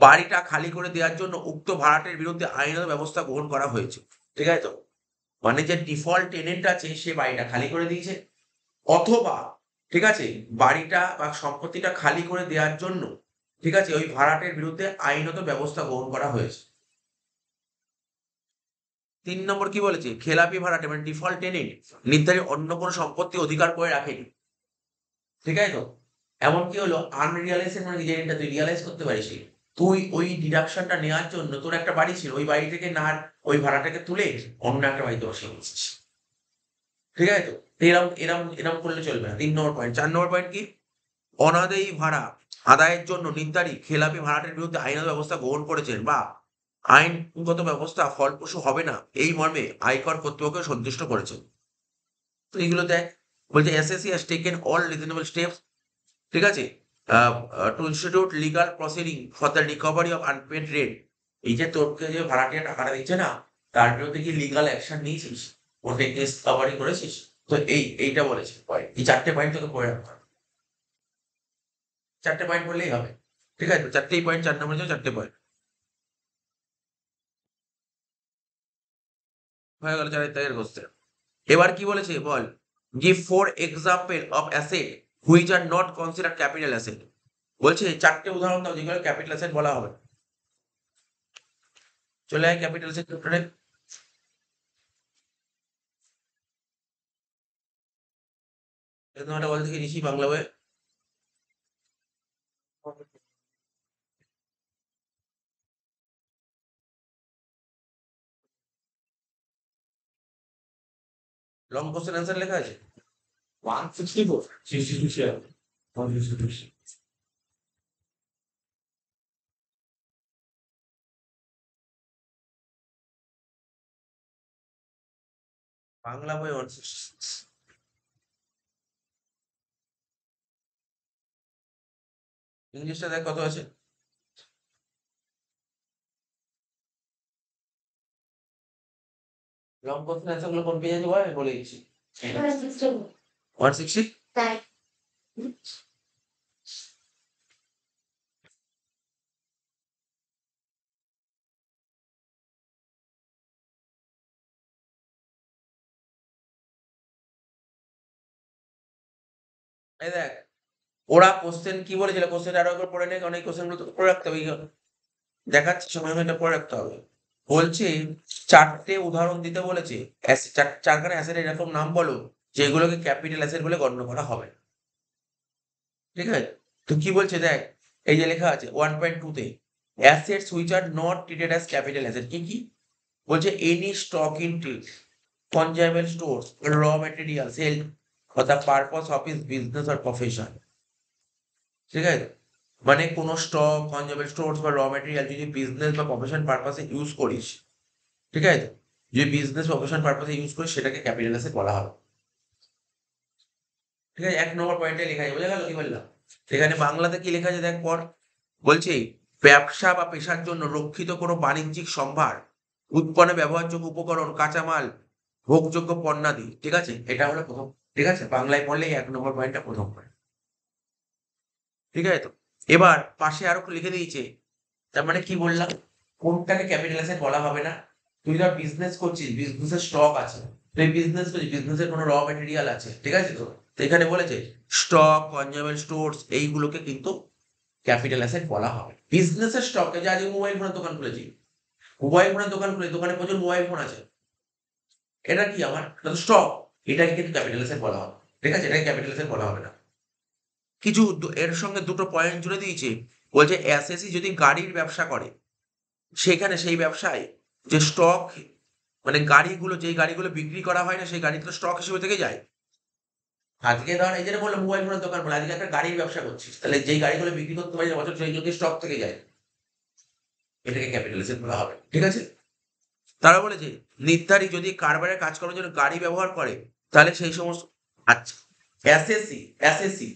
বাড়িটা খালি করে দেওয়ার জন্য উক্ত ভাড়াটের বিরুদ্ধে আইনত ব্যবস্থা গ্রহণ করা হয়েছে। ঠিক আছে তো? মানে যে ডিফল্ট টেনেন্ট আছে সে বাড়িটা খালি করে দিয়েছে, অথবা ঠিক আছে বাড়িটা বা সম্পত্তিটা খালি করে দেওয়ার জন্য ঠিক আছে ওই ভাড়াটের বিরুদ্ধে আইনত ব্যবস্থা গ্রহণ করা হয়েছে। 3 নম্বর কি বলেছে, খেলাপি ভাড়াটে মানে ডিফল্ট টেনেন্ট নির্ধারিত অন্য কোনো সম্পত্তি অধিকার করে রাখেনি। ঠিক আছে তো? এমন কি হলো আনরিয়ালাইজ মানে যে রেন্টটা তুই রিয়ালাইজ করতে পারিস, তুই ওই ডিডাকশনটা নেওয়ার জন্য তোর একটা বাড়ি ছিল, ওই বাড়ি থেকে না ওই ভাড়াটাকে তুলে অন্য একটা বাড়িতে বসিয়ে বলছিস। ঠিক আছে তো? এরম এরম এরম করলে চলবে না। 3 নম্বর পয়েন্ট। 4 নম্বর পয়েন্ট কি, অনাদায়ী ভাড়া আদায়ের জন্য নির্ধারিত খেলাপি ভাড়াটের বিরুদ্ধে আইনত ব্যবস্থা গ্রহণ করেছেন বা আইনগত ব্যবস্থা ফলপ্রসূ হবে না এই মর্মে আয়কর কর্তৃপক্ষ সন্তুষ্ট করেছেন। তো এগুলো দেখ, বলছে SSC has taken all reasonable steps, ঠিক আছে, to institute legal proceeding for the recovery of unpaid rent. এই যে তোকে যে ভাড়াটিয়া টাকাটা দিচ্ছে না, তার বিরুদ্ধে কি লিগাল অ্যাকশন নিয়েছিস, কোর্টে কেস কভারি করেছিস? তো এইটা বলেছে পয়েন্ট। এই 4টে পয়েন্ট তোকে পড়ে রাখতে হবে। 4টে পয়েন্ট বললেই হবে। ঠিক আছে? 4টেই পয়েন্ট, 4 নম্বরের জন্য 4টে পয়েন্ট। হয়ে গেল 4 তারিখের কোশ্চেন। এবার কি বলেছে বল, give 4 example of asset which are not considered capital asset. বলছে 4টে উদাহরণ দাও যেগুলো ক্যাপিটাল অ্যাসেট বলা হবে। চলে আয় ক্যাপিটাল অ্যাসেট চ্যাপ্টারে। তোমাটা বল থেকে ঋষি বাংলা বইয়ে। লং কোশ্চেন অ্যান্সার লেখা আছে। 164 66 166 বাংলা বই 166। ইংলিশটা দেখ কত আছে। লং কোশ্চেন অ্যান্সার গুলো কোন পেজে দেবো আমি বলে দিচ্ছি। 160। এই দেখ, ওরা কোশ্চেন কি বলেছিল, কোশ্চেন আরো একবার পড়ে নে, কারণ এই কোশ্চেন গুলো তো পড়ে রাখতে হবে। দেখাচ্ছি সময় হলে এটা পড়ে রাখতে হবে। বলছে 4টে উদাহরণ দিতে বলেছে, চারখানা অ্যাসেট এরকম নাম বলো যেগুলোকে ক্যাপিটাল অ্যাসেট বলে গণ্য করা হবে। ঠিক আছে, তো কি বলছে দেখ, এই যে লেখা আছে 1.2 তে, assets which are not treated as capital asset কি কি বলছে, any stock in trade, fungible stores, raw materials held for the purpose of his business or profession। ঠিক আছে, মানে কোনো স্টক, ফাঞ্জেবল স্টোরস বা র ম্যাটেরিয়াল যদি বিজনেস বা প্রফেশন পারপাসে ইউজ করিস, ঠিক আছে, যদি বিজনেস প্রফেশন পারপাসে ইউজ করিস সেটাকে ক্যাপিটাল অ্যাসেট বলা হবে। ঠিক আছে, 1 নম্বর পয়েন্টে লেখা আছে, বোঝা গেল কি বললাম? এখানে বাংলাতে কি লেখা আছে দেখ পর, বলছে ব্যবসা বা পেশার জন্য রক্ষিত কোনো বাণিজ্যিক সম্ভার, উৎপন্নে ব্যবহারযোগ্য উপকরণ, কাঁচামাল, ভোগযোগ্য পণ্যাদি। ঠিক আছে, এটা হলো প্রথম। ঠিক আছে, বাংলায় পড়লে 1 নম্বর পয়েন্টটা প্রথম পয়েন্ট। ঠিক আছে, তো এবার পাশে আরো লিখে দিয়েছে, তার মানে কি বললাম, কোনটাকে ক্যাপিটাল অ্যাসেট বলা হবে না। তুই ধর বিজনেস করছিস, বিজনেসের স্টক আছে, তুই বিজনেস করছিস, বিজনেসের কোনো র ম্যাটেরিয়াল আছে, ঠিক আছে, তো এখানে বলেছে স্টক, কনজিউমার স্টোরস এইগুলোকে কিন্তু ক্যাপিটাল অ্যাসেট বলা হবে। বিজনেসের স্টকে, যে আজকে মোবাইল ফোনের দোকান খুলেছি, মোবাইল ফোনের দোকান খুলে, দোকানে প্রচুর মোবাইল ফোন আছে, এটা কি আমার স্টক, এটাকে কিন্তু ক্যাপিটাল অ্যাসেট বলা হবে। ঠিক আছে, এটাকে ক্যাপিটাল অ্যাসেট বলা হবে না। কিছু এর সঙ্গে দুটো পয়েন্ট জুড়ে দিয়েছে, বলছে এসএসসি যদি গাড়ির ব্যবসা করে, সেখানে সেই ব্যবসায় যে স্টক, মানে গাড়িগুলো, যেই গাড়িগুলো বিক্রি করা হয় না সেই গাড়িগুলো স্টক হিসেবে থেকে যায়। আজকে ধর এই যে বললাম মোবাইল ফোনের দোকান বলে, আজকে একটা গাড়ির ব্যবসা করছিস, তাহলে যেই গাড়িগুলো বিক্রি করতে পারি বছর সেই যদি স্টক থেকে যায়, এটাকে ক্যাপিটাল অ্যাসেট বলা হবে। ঠিক আছে, তারা বলেছে নির্ধারিত যদি কারবারের কাজ করার জন্য গাড়ি ব্যবহার করে, তাহলে সেই সমস্ত, আচ্ছা, এসএসসি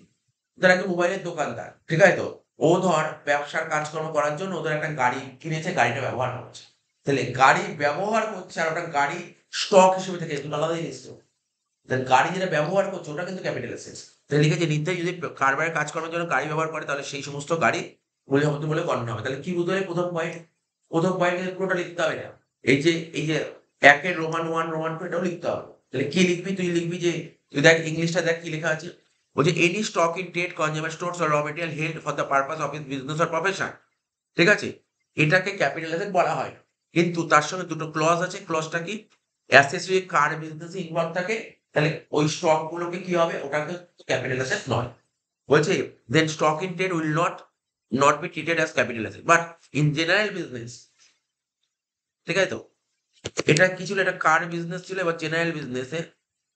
ধর একটা মোবাইলের দোকানদার, ঠিক আছে, তো ও ধর ব্যবসার কাজকর্ম করার জন্য ওদের একটা গাড়ি কিনেছে, গাড়িটা ব্যবহার করছে, তাহলে গাড়ি ব্যবহার করছে আর ওটা গাড়ি স্টক হিসেবে থেকে, এগুলো আলাদা জিনিস তো। তাহলে গাড়ি যেটা ব্যবহার করছে ওটা কিন্তু ক্যাপিটাল অ্যাসেট। তাহলে লিখেছে নির্ধারিত যদি কারবারের কাজ করার জন্য গাড়ি ব্যবহার করে, তাহলে সেই সমস্ত গাড়ি মূল্যবর্ধ বলে গণ্য হবে। তাহলে কি বুঝতে হবে, প্রথম পয়েন্ট পুরোটা লিখতে হবে না, এই যে 1 রোমান 1 রোমান 2 এটাও লিখতে হবে। তাহলে কি লিখবি, তুই লিখবি যে, তুই দেখ ইংলিশটা দেখ কি লেখা আছে, বলছে any stock in trade, consumer stores or র material held for the purpose of his business or profession. ঠিক আছে, এটাকে ক্যাপিটাল অ্যাসেট বলা হয়, কিন্তু তার সঙ্গে দুটো ক্লজ আছে। ক্লজটা কি, অ্যাসেট যদি কার বিজনেসে ইনভলভ থাকে, তাহলে ওই স্টক গুলোকে কি হবে, ওটাকে ক্যাপিটাল অ্যাসেট নয়। বলছে then stock in trade will not be treated as capital asset but in general business. ঠিক আছে, তো এটা কি ছিল, এটা কার বিজনেস ছিল, এবার জেনারেল বিজনেসে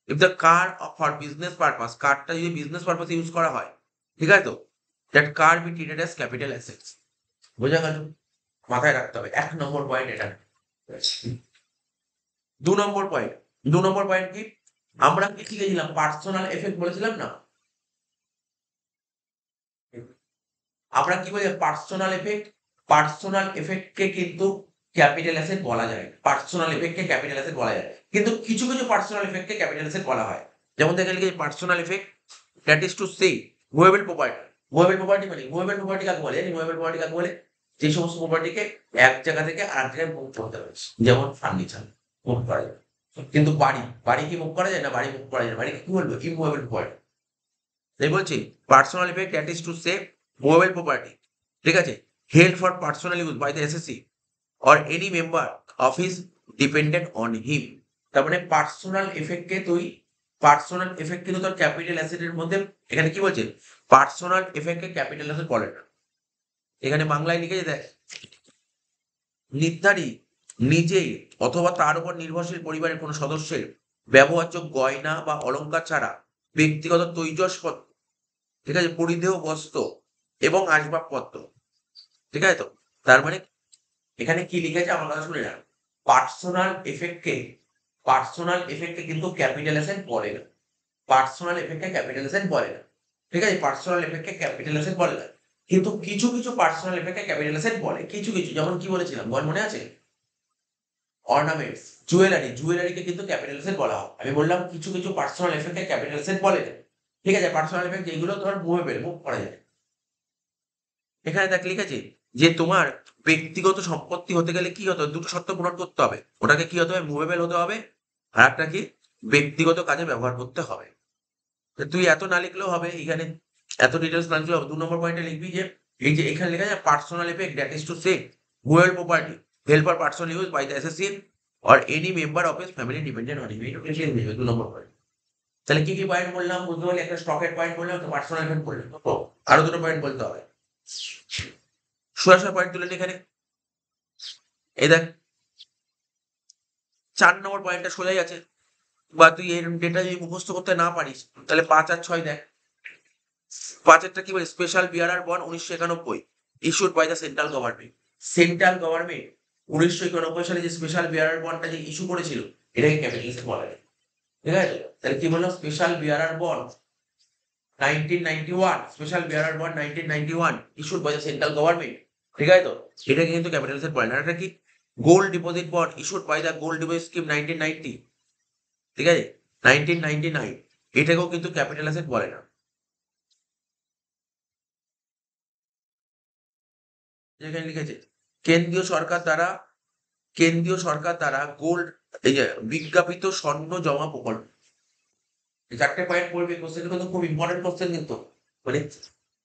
if the car for business purpose, কারটা যদি বিজনেস পারপাসে ইউজ করা হয়, ঠিক আছে, তো that car be treated as capital assets. বোঝা গেল, মাথায় রাখতে হবে 1 নম্বর পয়েন্ট এটা। 2 নম্বর পয়েন্ট, 2 নম্বর পয়েন্ট কি, আমরা কি শিখেছিলাম, পার্সোনাল এফেক্ট বলেছিলাম না, আমরা কি বলি পার্সোনাল এফেক্টকে কিন্তু ক্যাপিটাল অ্যাসেট বলা যায়, পার্সোনাল এফেক্টকে ক্যাপিটাল অ্যাসেট বলা যায়, কিন্তু কিছু কিছু পার্সোনাল এফেক্টকে ক্যাপিটাল অ্যাসেট বলা হয়। যেমন দেখে লিখে personal effect that is to say movable property. Movable property কাকে বলে, মুভেবল প্রপার্টি কাকে বলে, যে সমস্ত প্রপার্টিকে এক জায়গা থেকে আরেক জায়গায় মুভ করতে পারছে, যেমন ফার্নিচার মুভ করা যায়, কিন্তু বাড়ি কি মুভ করা যায় না, বাড়ি মুভ করা যায় না, বাড়িকে কি বলবো, ইমুভেবল প্রপার্টি। তাই বলছি personal effect that is to say movable property, ঠিক আছে, held for personal use by the SSC or any member of his dependent on him. তার মানে পার্সোনাল এফেক্ট কিন্তু তোর ক্যাপিটাল অ্যাসেটের মধ্যে, এখানে কি বলছে, পার্সোনাল এফেক্টকে ক্যাপিটাল অ্যাসেট বলে না। এখানে বাংলায় লিখেছে দেখ, নির্ধারিত নিজেই অথবা তার উপর নির্ভরশীল পরিবারের কোনো সদস্যের ব্যবহার্য গয়না বা অলংকার ছাড়া ব্যক্তিগত তৈজসপত্র, ঠিক আছে, পরিধেয় বস্ত্র এবং আসবাবপত্র। ঠিক আছে, তো তার মানে এখানে কি লিখেছে আমার কথা শুনে না, পার্সোনাল এফেক্টকে কিন্তু ক্যাপিটাল অ্যাসেট বলে না, পার্সোনাল এফেক্টকে ক্যাপিটাল অ্যাসেট বলে না। ঠিক আছে, পার্সোনাল এফেক্টকে ক্যাপিটাল অ্যাসেট বলে না, কিন্তু কিছু কিছু পার্সোনাল এফেক্টকে ক্যাপিটাল অ্যাসেট বলে, কিছু কিছু, যেমন কি বলেছিলাম বল, মনে আছে, অর্নামেন্টস, জুয়েলারিকে কিন্তু ক্যাপিটাল অ্যাসেট বলা হয়। আমি বললাম কিছু কিছু পার্সোনাল এফেক্টকে ক্যাপিটাল অ্যাসেট বলে না। ঠিক আছে, পার্সোনাল এফেক্ট যেগুলো তোমার মুভ করা যায়। এখানে দেখ লিখেছে যে তোমার ব্যক্তিগত সম্পত্তি হতে গেলে কি হতে হবে, দুটো শর্ত পূরণ করতে হবে, ওটাকে কি হতে হবে, মুভেবল হতে হবে, আর একটা কি, ব্যক্তিগত কাজে ব্যবহার করতে হবে। তুই এত না লিখলেও হবে এখানে, এত ডিটেলস না লিখলেও হবে। 2 নম্বর পয়েন্টে লিখবি যে এই যে এখানে লেখা আছে personal effect that is to say wheel property help are personal use by the associate or any member of his family dependent on him. এটা লিখে দিবি 2 নম্বর পয়েন্ট। তাহলে কি কি পয়েন্ট বললাম বুঝতে পারলি? একটা স্টকের পয়েন্ট বললাম, একটা পার্সোনাল এফেক্ট বললাম, তো আরো দুটো পয়েন্ট বলতে হবে। সোজা পয়েন্ট তুলে নি এখানে। এই দেখ 4 নম্বর পয়েন্টটা সোজাই আছে, বা তুই এর ডেটা যদি মুখস্থ করতে না পারিস তাহলে 5 আর 6 দেখ। 5 এরটা কি বলে? Special BRR bond 1991 issued by the central government. Central government 1991 সালে যে স্পেশাল বিআরআর বন্ডটা যে ইস্যু করেছিল এটাকে ক্যাপিটালিস্ট বলা হয়। ঠিক আছে? তাহলে কি বললাম? Special BRR bond 1991, special BRR bond 1991 issued by the central government. ঠিক আছে তো? এটাকে কিন্তু ক্যাপিটালিস্ট বলে না। এটা কি? Gold deposit bond issued by the gold deposit scheme 1990। ঠিক আছে? 1999 এটাকেও কিন্তু ক্যাপিটাল অ্যাসেট বলে না। যেখানে লিখেছে কেন্দ্রীয় সরকার দ্বারা, কেন্দ্রীয় সরকার দ্বারা গোল্ড, এই যে বিজ্ঞাপিত স্বর্ণ জমা প্রকল্প। এই 4টে পয়েন্ট পড়বি, কোশ্চেন কিন্তু খুব ইম্পর্টেন্ট কোশ্চেন কিন্তু। মানে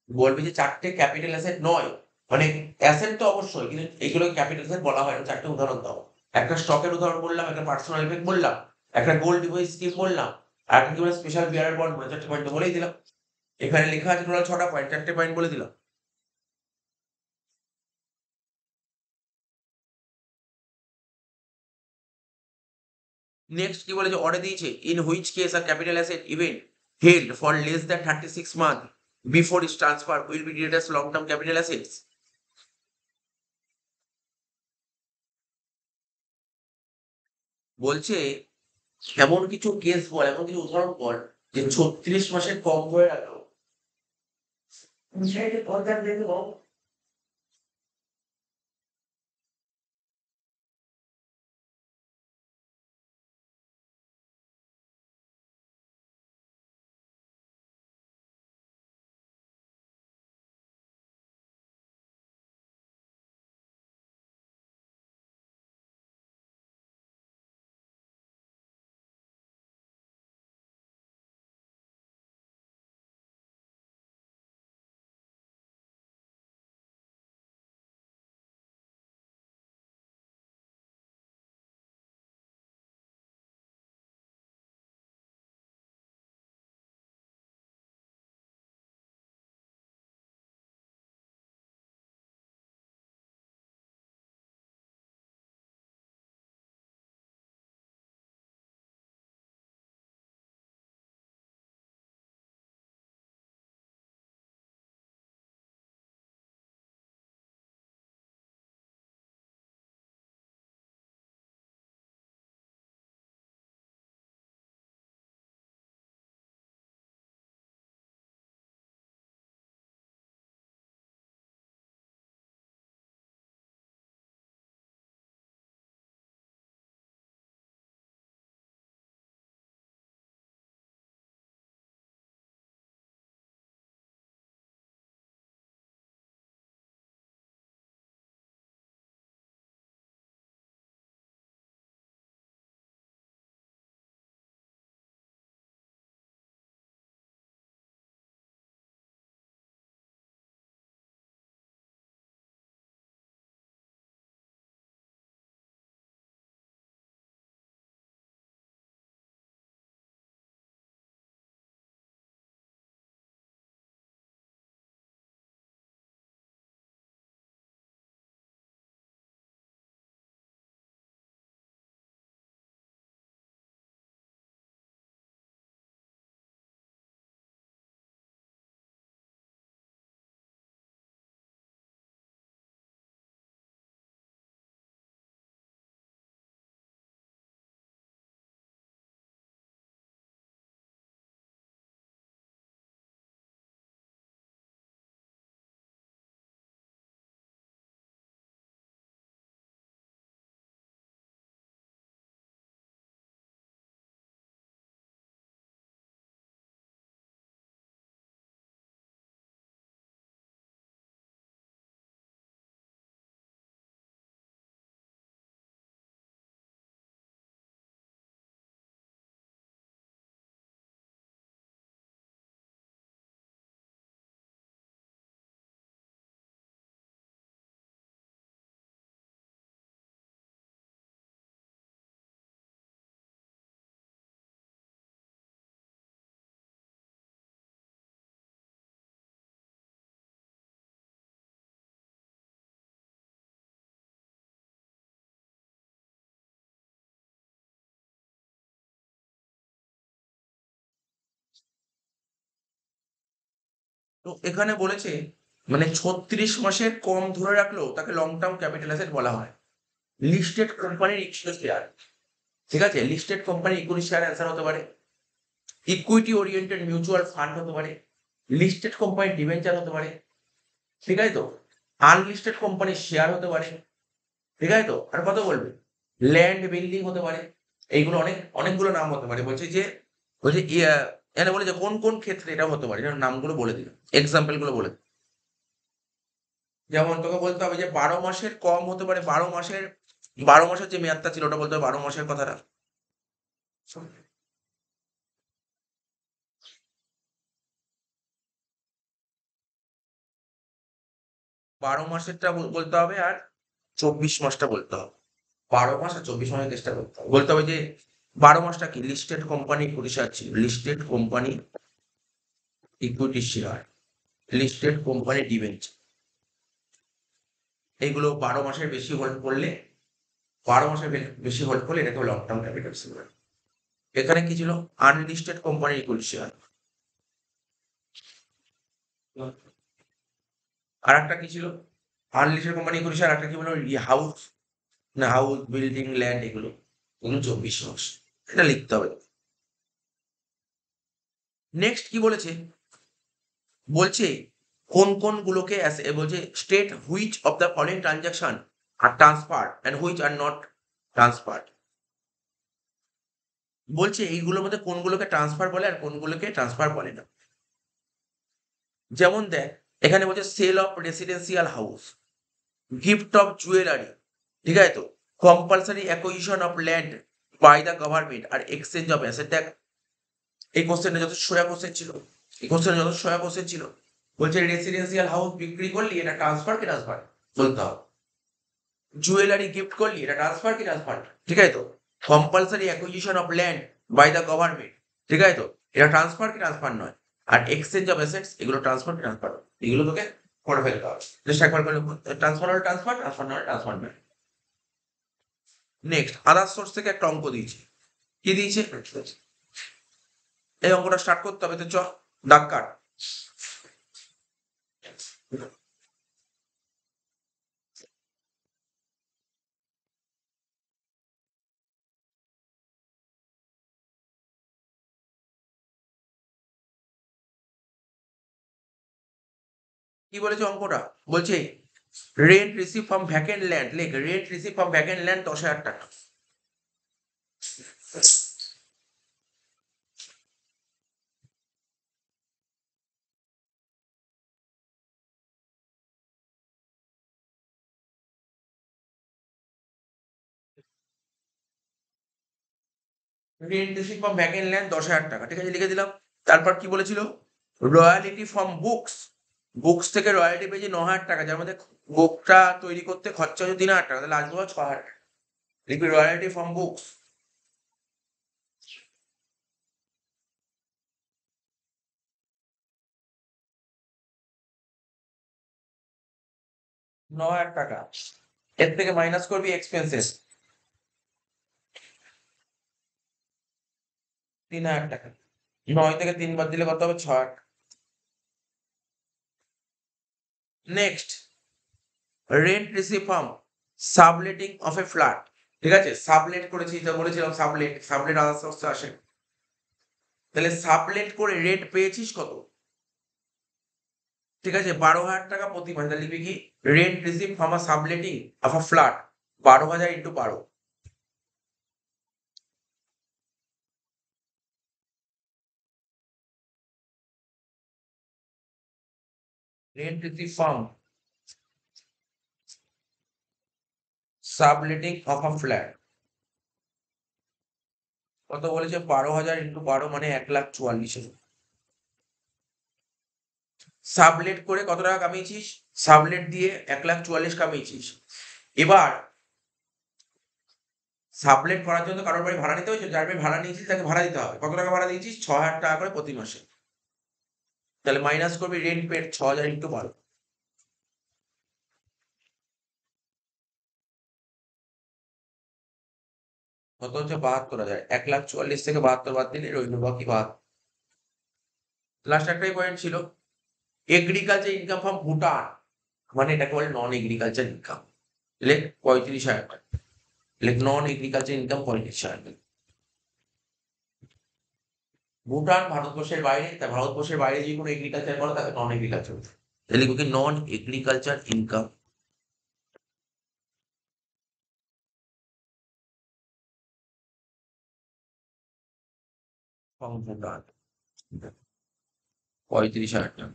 বলবি যে 4টে ক্যাপিটাল অ্যাসেট নয়, মানে অ্যাসেট তো অবশ্যই, কিন্তু এগুলো ক্যাপিটাল অ্যাসেট বলা হয় না। 4টে উদাহরণ দাও। একটা স্টকের উদাহরণ বললাম, একটা পার্সোনাল এফেক্ট বললাম, একটা গোল্ড ডিপোজিট স্কিম বললাম, আর একটা কি বলে স্পেশাল বিয়ার বন্ড বলে। 4টে পয়েন্ট তো বলেই দিলাম। এখানে লেখা আছে টোটাল 6টা পয়েন্ট, 4টে পয়েন্ট বলে দিলাম। নেক্সট কি বলেছে? অর্ডার দিয়েছে in which case a capital asset event held for less than 36 month before it's transfer will be treated as long term capital assets. বলছে এমন কিছু কেস বল, এমন কিছু উদাহরণ বল যে 36 মাসের কম করে রাখলো। তো এখানে বলেছে মানে 36 মাসের কম ধরে রাখলেও তাকে লং টার্ম ক্যাপিটাল অ্যাসেট বলা হয়। লিস্টেড কোম্পানির ইকুইটি শেয়ার, ঠিক আছে, লিস্টেড কোম্পানির ইকুইটি শেয়ার অ্যান্সার হতে পারে, ইকুইটি ওরিয়েন্টেড মিউচুয়াল ফান্ড হতে পারে, লিস্টেড কোম্পানির ডিবেঞ্চার হতে পারে, ঠিক আছে তো, আনলিস্টেড কোম্পানির শেয়ার হতে পারে, ঠিক আছে তো, আর কত বলবে, ল্যান্ড বিল্ডিং হতে পারে, এইগুলো অনেকগুলো নাম হতে পারে। বলছে এখানে বলে যে কোন কোন ক্ষেত্রে এটা হতে পারে, এটার নামগুলো বলে দিল, এক্সাম্পল গুলো বলে দিল। যেমন তোকে বলতে হবে যে 12 মাসের কম হতে পারে, 12 মাসের যে মেয়াদটা ছিল ওটা বলতে হবে 12 মাসের কথাটা। 12 মাসেরটা বলতে হবে, আর 24 মাসটা বলতে হবে। 12 মাস আর 24 মাসের চেষ্টা করতে হবে। বলতে হবে যে 12 মাসটা কি লিস্টেড কোম্পানি ইকুইটি শেয়ার ছিল, listed company equity share, listed company debenture, এইগুলো 12 মাসের বেশি হোল্ড করলে, 12 মাসের বেশি হোল্ড করলে এটাকে লং টার্ম ক্যাপিটাল শেয়ার। এখানে কি ছিল, আনলিস্টেড কোম্পানি ইকুইটি শেয়ার। আর একটা কি ছিল, আনলিস্টেড কোম্পানি ইকুইটি শেয়ার, একটা কি বলো, হাউস, না হাউস বিল্ডিং ল্যান্ড, এগুলো 24 মাস, এটা লিখতে হবে। নেক্সট কি বলেছে, বলছে কোন কোন গুলোকে বলছে state which of the following transaction are transfer and which are not transfer. বলছে এইগুলোর মধ্যে কোনগুলোকে ট্রান্সফার বলে আর কোনগুলোকে ট্রান্সফার বলে না। যেমন দেখ, এখানে বলছে sale of residential house, gift of jewellery, ঠিক আছে তো, compulsory acquisition of land by the government are exchange of asset. দেখ এই কোশ্চেনটা যত সোজা কোশ্চেন ছিল, এই কোশ্চেনটা যত সোজা কোশ্চেন ছিল। বলছে রেসিডেন্সিয়াল হাউস বিক্রি করলি এটা ট্রান্সফার কি ট্রান্সফার বলতে হবে, জুয়েলারি গিফট করলি এটা ট্রান্সফার কি ট্রান্সফার, ঠিক আছে তো, compulsory acquisition of land by the government, ঠিক আছে তো, এটা ট্রান্সফার কি ট্রান্সফার নয়, আর এক্সচেঞ্জ অফ অ্যাসেটস এগুলো ট্রান্সফার কি ট্রান্সফার, এগুলো তোকে করে ফেলতে হবে। জাস্ট একবার করে ট্রান্সফার হলে ট্রান্সফার, ট্রান্সফার না হলে ট্রান্সফার নয়। নেক্সট আদার সোর্স থেকে একটা অঙ্ক দিয়েছে, কি দিয়েছে, এই অঙ্কটা স্টার্ট করতে হবে, তো চ দাগ কাট। কি বলেছে অঙ্কটা, বলছে rent receive from vacant land, লেখ rent receive from vacant land 10,000 টাকা। Rent receive from vacant land 10,000 টাকা, ঠিক আছে, লিখে দিলাম। তারপর কি বলেছিল, রয়্যালিটি ফ্রম বুকস, বুকস থেকে রয়্যালিটি পেয়েছি 9,000 টাকা, যার মধ্যে বুকটা তৈরি করতে খরচা হচ্ছে 3,000 টাকা, তাহলে আসবো 6,000 টাকা। লিখবি রয়্যালিটি ফ্রম বুকস, টাকা, এর থেকে মাইনাস করবি এক্সপেন্সেস 3,000 টাকা, 9 থেকে 3 বাদ দিলে কত হবে, 6,000 টাকা। Next rent receive from subletting of a flat, ঠিক আছে, সাবলেট করেছি, তো বলেছিলাম সাবলেট, সাবলেট আদার সোর্সে আসে, তাহলে সাবলেট করে রেন্ট পেয়েছিস কত, ঠিক আছে, 12,000 টাকা প্রতি মাসে, তাহলে লিখবি কি rent receive from a subletting of a flat 12,000 into 12, rent receive from subletting of a flat কত বলেছে, 12,000 ইন্টু 12 মানে 1,44,000। সাবলেট করে কত টাকা কামিয়েছিস, সাবলেট দিয়ে 1,44,000 কামিয়েছিস। এবার সাবলেট করার জন্য কারোর বাড়ি ভাড়া নিতে হয়েছে, যার বাড়ি ভাড়া নিয়েছিস তাকে ভাড়া দিতে হবে, কত টাকা ভাড়া দিয়েছিস, 6,000 টাকা করে প্রতি মাসে, তাহলে মাইনাস করবি রেন্ট পেড 6,000 ইন্টু 12, কত হচ্ছে 72,000, 1,44,000 থেকে 72 বাদ দিলে রইল বাকি 72। লাস্ট একটাই পয়েন্ট ছিল, এগ্রিকালচার ইনকাম ফ্রম ভুটান, মানে এটাকে বলে নন এগ্রিকালচার ইনকাম। লেখ 35,000 টাকা। লেখ নন এগ্রিকালচার ইনকাম 35,000 টাকা। ভুটান ভারতবর্ষের বাইরে, তা ভারতবর্ষের বাইরে যে কোনো এগ্রিকালচার করে তাকে নন এগ্রিকালচার। তাহলে লিখবো কি নন এগ্রিকালচার ইনকাম ফ্রম ভুটান 35,000 টাকা।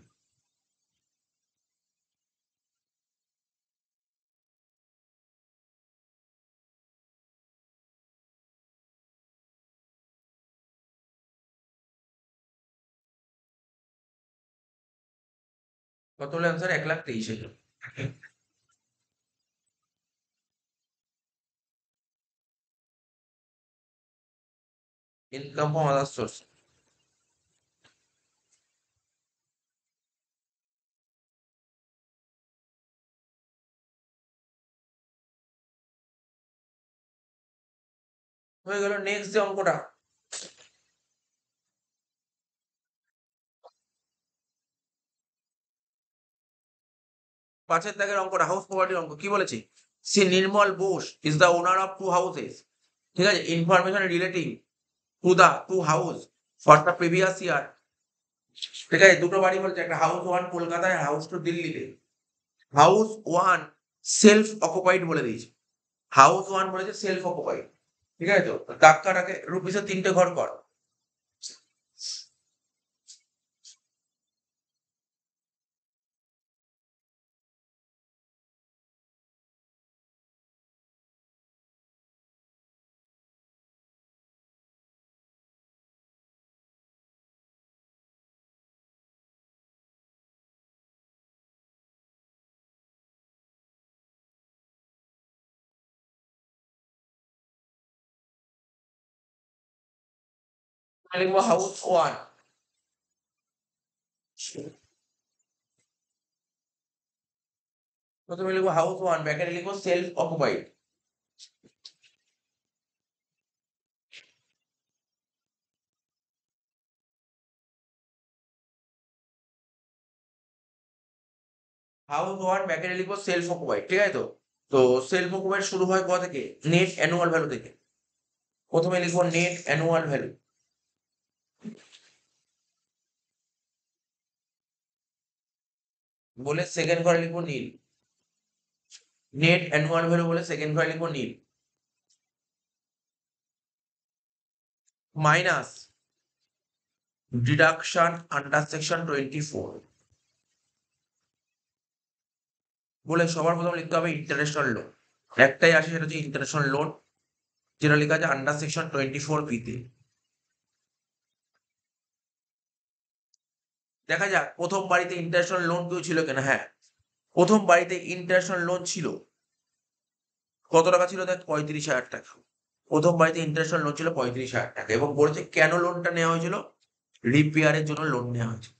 কত হলো answer? 1,23,000। Income from other source. হয়ে গেল। নেক্সট যে অঙ্কটা, 5 দাগের অঙ্কটা হাউস প্রপার্টির অঙ্ক। কি বলেছে? সে Nirmal Bose is the owner of 2 houses. ঠিক আছে, information relating to the 2 house for the previous year. ঠিক আছে, দুটো বাড়ি বলছে, একটা হাউস 1 কলকাতায়, হাউস 2 দিল্লিতে। হাউস 1 সেলফ অকুপাইড বলে দিয়েছে। হাউস 1 বলেছে সেলফ অকুপাইড। ঠিক আছে, তো টাকাটাকে রুপিসের 3টে ঘর কর। লিখবো হাউস 1। প্রথমে লিখবো হাউস 1, ব্র্যাকেটে লিখবো সেলফ অকুপাইড। হাউস 1 ব্র্যাকেটে লিখবো সেলফ অকুপাইড। ঠিক আছে, তো তো সেলফ অকুপাইড শুরু হয় কোথা থেকে? নেট অ্যানুয়াল ভ্যালু থেকে। প্রথমে লিখবো নেট অ্যানুয়াল ভ্যালু, বলে সেকেন্ড ঘরে লিখবো নীল। নেট অ্যানুয়াল ভ্যালু বলে সেকেন্ড ঘরে লিখবো নীল, মাইনাস ডিডাকশন আন্ডার সেকশন 24 বলে সবার প্রথম লিখতে হবে ইন্টারন্যাশনাল লোন। একটাই আসে, সেটা হচ্ছে ইন্টারন্যাশনাল লোন, যেটা লেখা আছে আন্ডার সেকশন 24 বিতে। দেখা যাক প্রথম বাড়িতে ইন্টারন্যাশনাল লোন কেউ ছিল কিনা। হ্যাঁ, প্রথম বাড়িতে ইন্টারন্যাশনাল লোন ছিল। কত টাকা ছিল? দেখ 35,000 টাকা। প্রথম বাড়িতে ইন্টারন্যাশনাল লোন ছিল 35,000 টাকা, এবং বলেছে কেন লোনটা নেওয়া হয়েছিল? রিপেয়ারের জন্য লোন নেওয়া হয়েছে।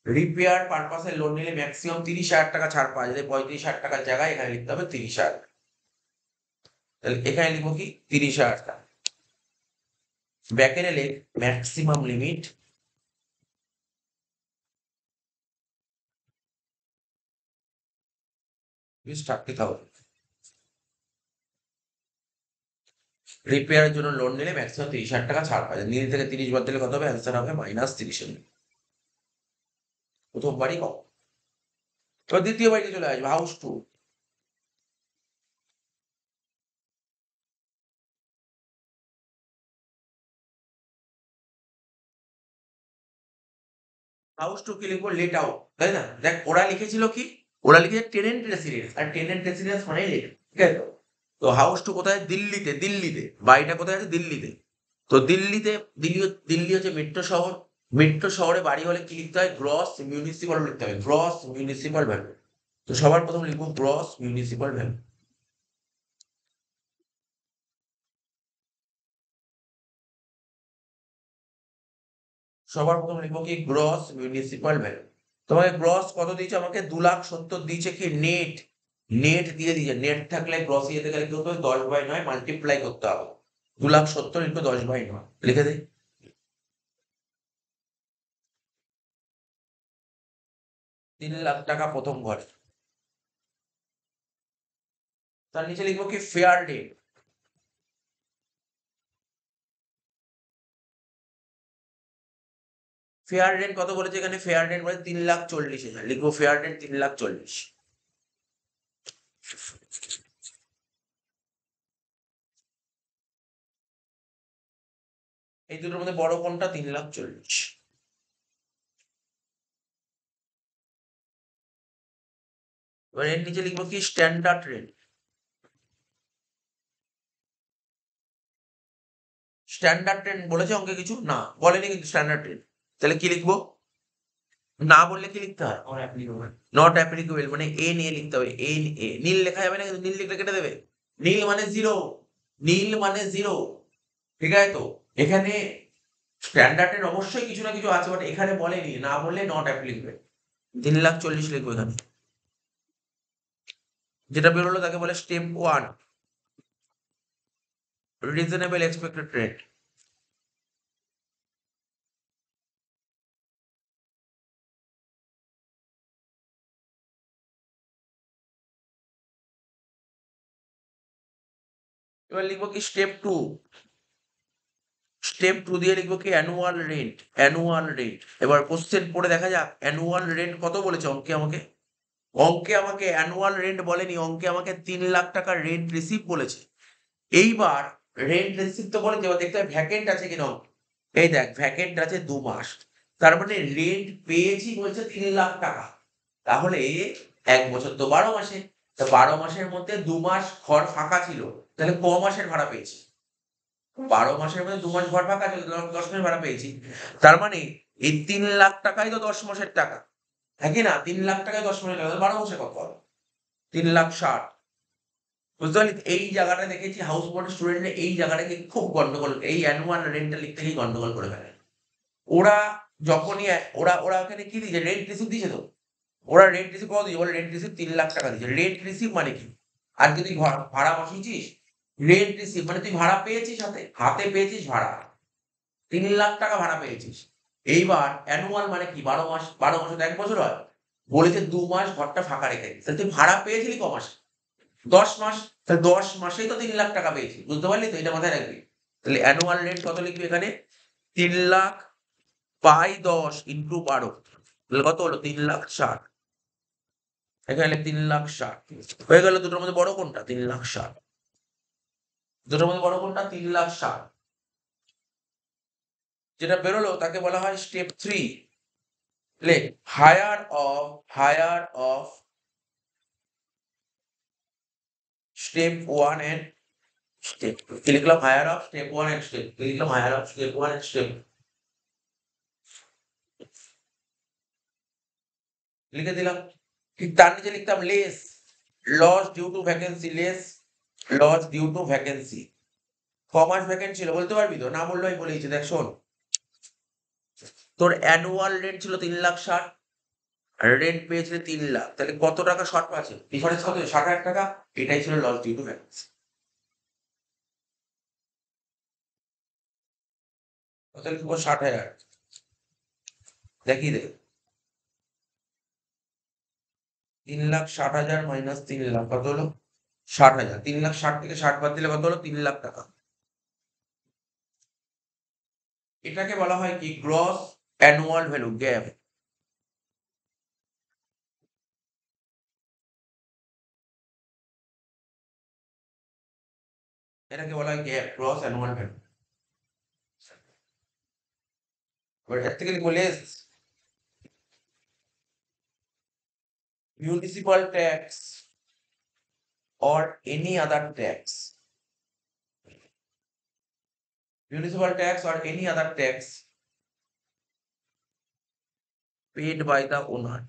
রিপেয়ার পারপাসে লোন নিলে ম্যাক্সিমাম 30,000 টাকা ছাড় পাওয়া যায়। 35,000 টাকার জায়গায় এখানে লিখতে হবে 30,000। তাহলে এখানে লিখবো কি 30,000 টাকা। ব্যাকেটে লিখ ম্যাক্সিমাম লিমিট is 30,000। রিপেয়ারের জন্য লোন নিলে ম্যাক্সিমাম 30,000 টাকা ছাড় পাওয়া যায়। নীল থেকে 30 বাদ দিলে কত হবে? অ্যান্সার হবে -30,000। প্রথম বাড়ি কম। এবার দ্বিতীয় বাড়িতে চলে আসবে, হাউস 2। হাউস 2 কি লিখবো? লেট আউট, তাই না? দেখ ওরা লিখেছিল কি, ওরা লিখেছে টেনেন্ট রেসিডেন্স, আর টেনেন্ট রেসিডেন্স মানেই লেট। ঠিক আছে, তো হাউস 2 কোথায়? দিল্লিতে। দিল্লিতে বাড়িটা কোথায় আছে? দিল্লিতে। তো দিল্লিতে, দিল্লি দিল্লি হচ্ছে মেট্রো শহর। মেট্রো শহরে বাড়ি হলে কি লিখতে হয়? গ্রস মিউনিসিপাল লিখতে হবে, গ্রস মিউনিসিপাল ভ্যালু। তো সবার প্রথম লিখবো গ্রস মিউনিসিপাল ভ্যালু। সবার প্রথম লিখবো কি গ্রস মিউনিসিপাল ভ্যালু। তোমাকে গ্রস কত দিয়েছে? আমাকে 2,70,000 দিয়েছে। কি নেট? নেট দিয়ে দিয়েছে। নেট থাকলে গ্রস যেতে গেলে কি হতে হবে? 10/9 মাল্টিপ্লাই করতে হবে। 2,70,000 ইন্টু 10/9 লিখে দিই। 3,00,000 টাকা প্রথম ঘরে। তার নিচে লিখবো কি ফেয়ার রেট। ফেয়ার রেন্ট কত বলেছে এখানে? ফেয়ার রেন্ট বলে 3,40,000। লিখবো ফেয়ার রেন্ট 3,40,000। এই দুটোর মধ্যে বড় কোনটা? 3,40,000। এবার এর নিচে লিখবো কি স্ট্যান্ডার্ড রেট। স্ট্যান্ডার্ড রেট বলেছে অঙ্কে কিছু? না বলেনি কিন্তু স্ট্যান্ডার্ড রেট। তাহলে কি লিখবো? না বললে কি লিখতে হয়? নট অ্যাপ্লিকেবল, মানে এ নিয়ে লিখতে হবে। এ নীল লেখা যাবে না, কিন্তু নীল লিখলে কেটে দেবে। নীল মানে জিরো, নীল মানে জিরো। ঠিক আছে তো? এখানে স্ট্যান্ডার্ড রেট অবশ্যই কিছু না কিছু আছে, বাট এখানে বলেনি, না বললে নট অ্যাপ্লিকেবল। 3,40,000 লিখবো এখানে। যেটা বেরোলো তাকে বলে স্টেপ 1, রিজনেবল এক্সপেক্টেড রেট। এবার লিখবো কি স্টেপ 2। স্টেপ 2 দিয়ে লিখবো কি অ্যানুয়াল রেন্ট। Annual rent. এবার কোশ্চেন পড়ে দেখা যাক অ্যানুয়াল রেন্ট কত বলেছে অঙ্কে আমাকে। অঙ্কে আমাকে অ্যানুয়াল রেন্ট বলেনি, অঙ্কে আমাকে 3,00,000 টাকার রেন্ট রিসিভ বলেছে। এইবার রেন্ট রিসিভ তো বলেছে, এবার দেখতে হবে ভ্যাকেন্ট আছে কিনা। এই দেখ ভ্যাকেন্ট আছে 2 মাস, তার মানে রেন্ট পেয়েছি বলছে 3,00,000 টাকা। তাহলে 1 বছর তো 12 মাসে, তো 12 মাসের মধ্যে 2 মাস ঘর ফাঁকা ছিল, তাহলে ক মাসের ভাড়া পেয়েছি? 12 মাসের মধ্যে 2 মাস ঘর ফাঁকা ছিল, 10 মাসের ভাড়া পেয়েছি। তার মানে এই 3,00,000 টাকাই তো 10 মাসের টাকা, হ্যাঁ কি না? 3,00,000 টাকায় 10 মাসের টাকা, 12 মাসে কত হবে? 3,60,000। বুঝতে পারলি? এই জায়গাটা দেখেছি হাউস বোর্ড স্টুডেন্টরা এই জায়গাটাকে খুব গন্ডগোল, এই অ্যানুয়াল রেন্টটা লিখতে গিয়ে গন্ডগোল করে ফেলে। ওরা যখনই ওরা ওখানে কি দিয়েছে? রেন্ট রিসিভ দিয়েছে তো। ওরা রেন্ট রিসিভ কত দিয়েছে বলে? রেন্ট রিসিভ 3,00,000 টাকা দিয়েছে। রেন্ট রিসিভ মানে কি? আজকে তুই ভাড়া বসিয়েছিস, রেন্ট রিসিভ মানে তুই ভাড়া পেয়েছিস, হাতে হাতে পেয়েছিস ভাড়া, 3,00,000 টাকা ভাড়া পেয়েছিস। এইবার অ্যানুয়াল মানে কি? 12 মাস। 12 মাসে তো 1 বছর হয়। বলেছে 2 মাস ঘরটা ফাঁকা রেখে দিস। তাহলে তুই ভাড়া পেয়েছিলি ক মাসে? 10 মাস। তাহলে 10 মাসেই তো 3,00,000 টাকা পেয়েছি। বুঝতে পারলি তো? এটা মাথায় রাখবি। তাহলে অ্যানুয়াল রেন্ট কত লিখবি এখানে? 3,00,000 বাই 10 ইন্টু 12, তাহলে কত হলো? 3,60,000। এখানে 3,60,000 হয়ে গেল। দুটোর মধ্যে বড় কোনটা? 3,60,000। দুটোর মধ্যে বড় কোনটা? 3,60,000। যেটা বেরোলো তাকে বলা হয় step 3। Less higher of step 1 and step 2। কি লিখলাম? Higher of step 1 and step 2। লিখলাম higher of step 1 and step. লিখে দিলাম। ঠিক তার নিচে লিখতাম less loss due to vacancy. Less loss due to vacancy. ক মাস ভ্যাকেন্ট ছিল বলতে পারবি তো? না বললে আমি বলেছি। দেখ শোন, তোর অ্যানুয়াল রেন্ট ছিল 3,60,000, রেন্ট পেয়েছিল 3,00,000, তাহলে কত টাকা শর্ট আছে? ডিফারেন্স কত? 60,000 টাকা। এটাই ছিল লস ডিউ টু ভ্যাকেন্সি। কত লিখবো? 60,000। দেখি দে, 3,60,000 মাইনাস 3,00,000 কত হলো? 60,000। 3,60,000 থেকে 60 বাদ দিলে কত হলো? 3,00,000 টাকা। এটাকে বলা হয় কি? Gross annual value, gap. এটাকে বলা হয় গ্যাপ, গ্রস অ্যানুয়াল ভ্যালু। এবার এর থেকে লিখবো less municipal tax or any other tax. Municipal tax or any other tax paid by the owner.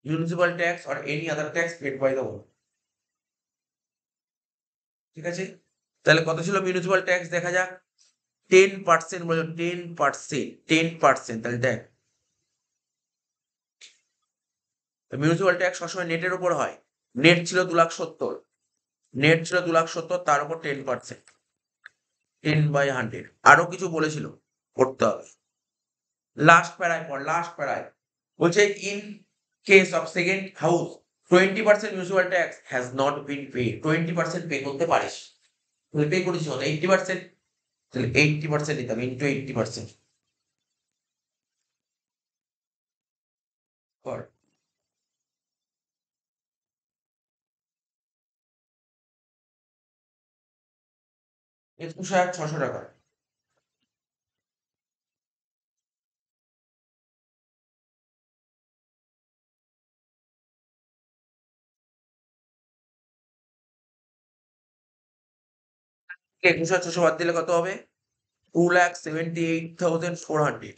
Municipal tax or any other tax paid by the owner. ঠিক আছে? তাহলে কত ছিল municipal tax? দেখা যাক। 10% বলে, 10%, 10%। তাহলে দেখ, মিউনিসিপাল ট্যাক্স সবসময় নেটের উপর হয়। নেট ছিল 2,70,000, নেট ছিল 2,70,000, তার উপর 10%, 10/100। আরো কিছু বলেছিল করতে হবে। লাস্ট প্যারায় পড়, লাস্ট প্যারায় বলছে in case of second house 20% municipal tax has not been pay, 20% pay করতে পারিস, তাহলে পে করেছিস কত 80%, তাহলে 80% দিতে হবে ইন্টু 80% কর 21,600 টাকা। কে 21,600 বাদ দিলে কত হবে? 2,78,400,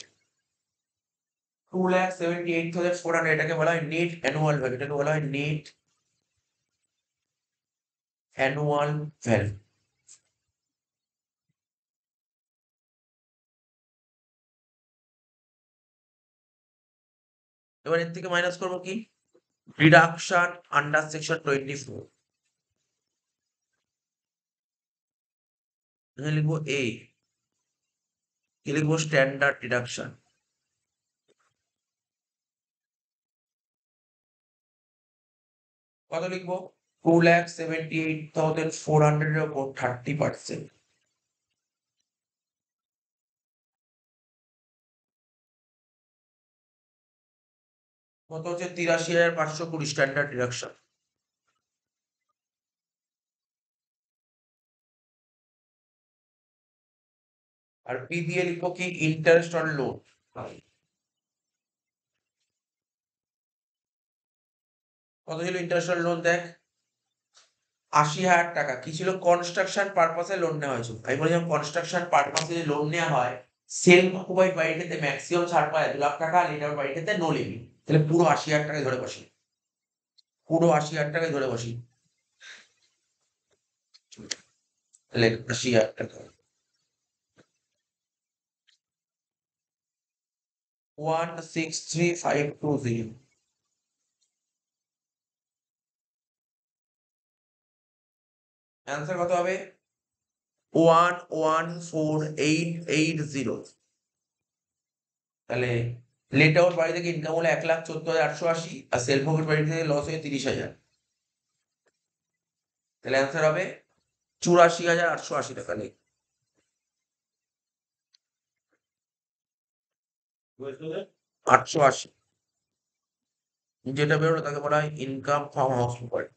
2,78,400, এটাকে বলা হয় নেট অ্যানুয়াল ভ্যালু, এটাকে বলা হয় নেট অ্যানুয়াল ভ্যালু। এবার এর থেকে মাইনাস করবো কি? ডিডাকশন আন্ডার সেকশন 24, এখানে লিখবো এ, কি লিখবো? Standard deduction. কত লিখবো? 2,78,400 এর উপর 30%, কত হচ্ছে? 83,520 স্ট্যান্ডার্ড ডিডাকশন। আর পি দিয়ে লিখবো কি? Interest on loan. কত ছিল ইন্টারেস্ট অন লোন? দেখ 80,000 টাকা। কি ছিল? কনস্ট্রাকশন পারপাসে লোন নেওয়া হয়েছিল। আমি বলছিলাম কনস্ট্রাকশন পারপাসে যে লোন নেওয়া হয়, সেলফ অকুপাইড বাড়িটাতে ম্যাক্সিমাম ছাড় পায় 2 লাখ টাকা, আর লিটার বাড়িটাতে নো লিমিট। তাহলে পুরো 80,000 টাকায় ধরে বসি, পুরো 80,000 টাকায় ধরে বসি, তাহলে 80,000 টাকা 163,520। অ্যান্সার কত হবে? 114,880। তাহলে লেট আউট বাড়ি থেকে ইনকাম হলো 1,14,880, আর সেলফ অকুপাইড বাড়ি থেকে লস হয়ে 30,000। তাহলে অ্যান্সার হবে 84,880 টাকা। নেই 880, যেটা বেরোলো তাকে বলা হয় ইনকাম ফ্রম হাউস প্রপার্টি।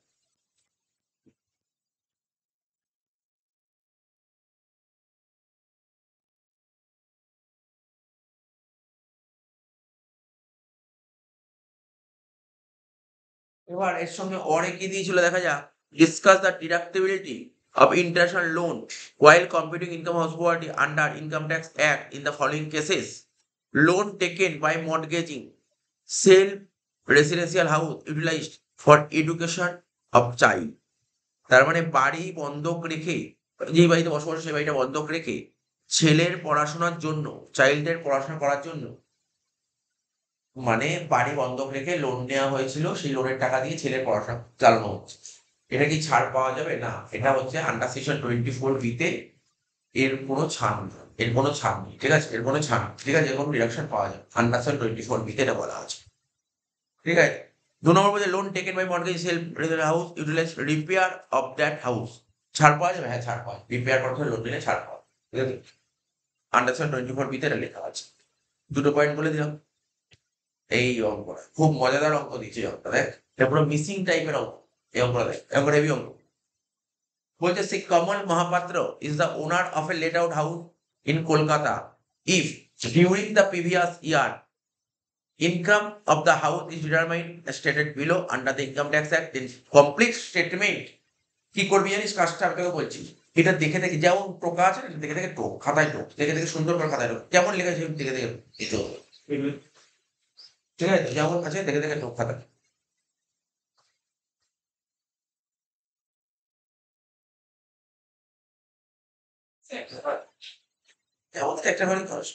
এবার এর সঙ্গে অনেক কি দিয়েছিল দেখা যাক। Discuss the deductibility of international loan while computing income house property under income tax act in the following cases: loan taken by mortgaging self residential house utilized for education of child। তার মানে বাড়ি বন্ধক রেখে, যে বাড়িতে বসবাস সেই বাড়িটা বন্ধক রেখে ছেলের পড়াশোনার জন্য, চাইল্ডের পড়াশোনা করার জন্য, মানে বাড়ি বন্ধক রেখে লোন নেওয়া হয়েছিল, সেই লোনের টাকা দিয়ে ছেলের পড়াশোনা চালানো হচ্ছে। এটা কি ছাড় পাওয়া যাবে? না, এটা হচ্ছে আন্ডার সেকশন 24 বিতে এর কোনো ছাড় নেই, এর কোনো ছাড় নেই, ঠিক আছে, এর কোনো ছাড় নেই, ঠিক আছে, এর কোনো ডিডাকশন পাওয়া যাবে আন্ডার সেকশন 24 বিতে, এটা বলা আছে, ঠিক আছে। 2 নম্বর বলছে loan taken by mortgage self house utilise repair of that house. ছাড় পাওয়া যাবে? হ্যাঁ ছাড় পাওয়া যাবে, রিপেয়ার করতে লোন নিলে ছাড় পাওয়া যাবে, ঠিক আছে। আন্ডার সেকশন 24 বিতে এটা লেখা আছে। দুটো পয়েন্ট বলে দিলাম। এই অঙ্কটা খুব মজাদার অঙ্ক দিচ্ছে, অঙ্কটা দেখ, এটা পুরো মিসিং টাইপের অঙ্ক। এই অঙ্কটা দেখ, অঙ্কটা হেভি অঙ্ক। বলছে সে Kamal Mahapatra is the owner of a let out house in Kolkata if during the previous year income of the house is determined stated below under the income tax act. Complete statement কি করবি জানিস? কাজটা আমি তোকে বলছি। এটা দেখে দেখে, যেমন টোকা আছে এটা দেখে দেখে টোক, খাতায় টোক, দেখে দেখে সুন্দর করে খাতায় টোক, কেমন লেখা আছে দেখে দেখে দিতে হবে, ঠিক আছে, যেমন আছে দেখে দেখে টোক খাতায়। যেমন একটা করে খরচ।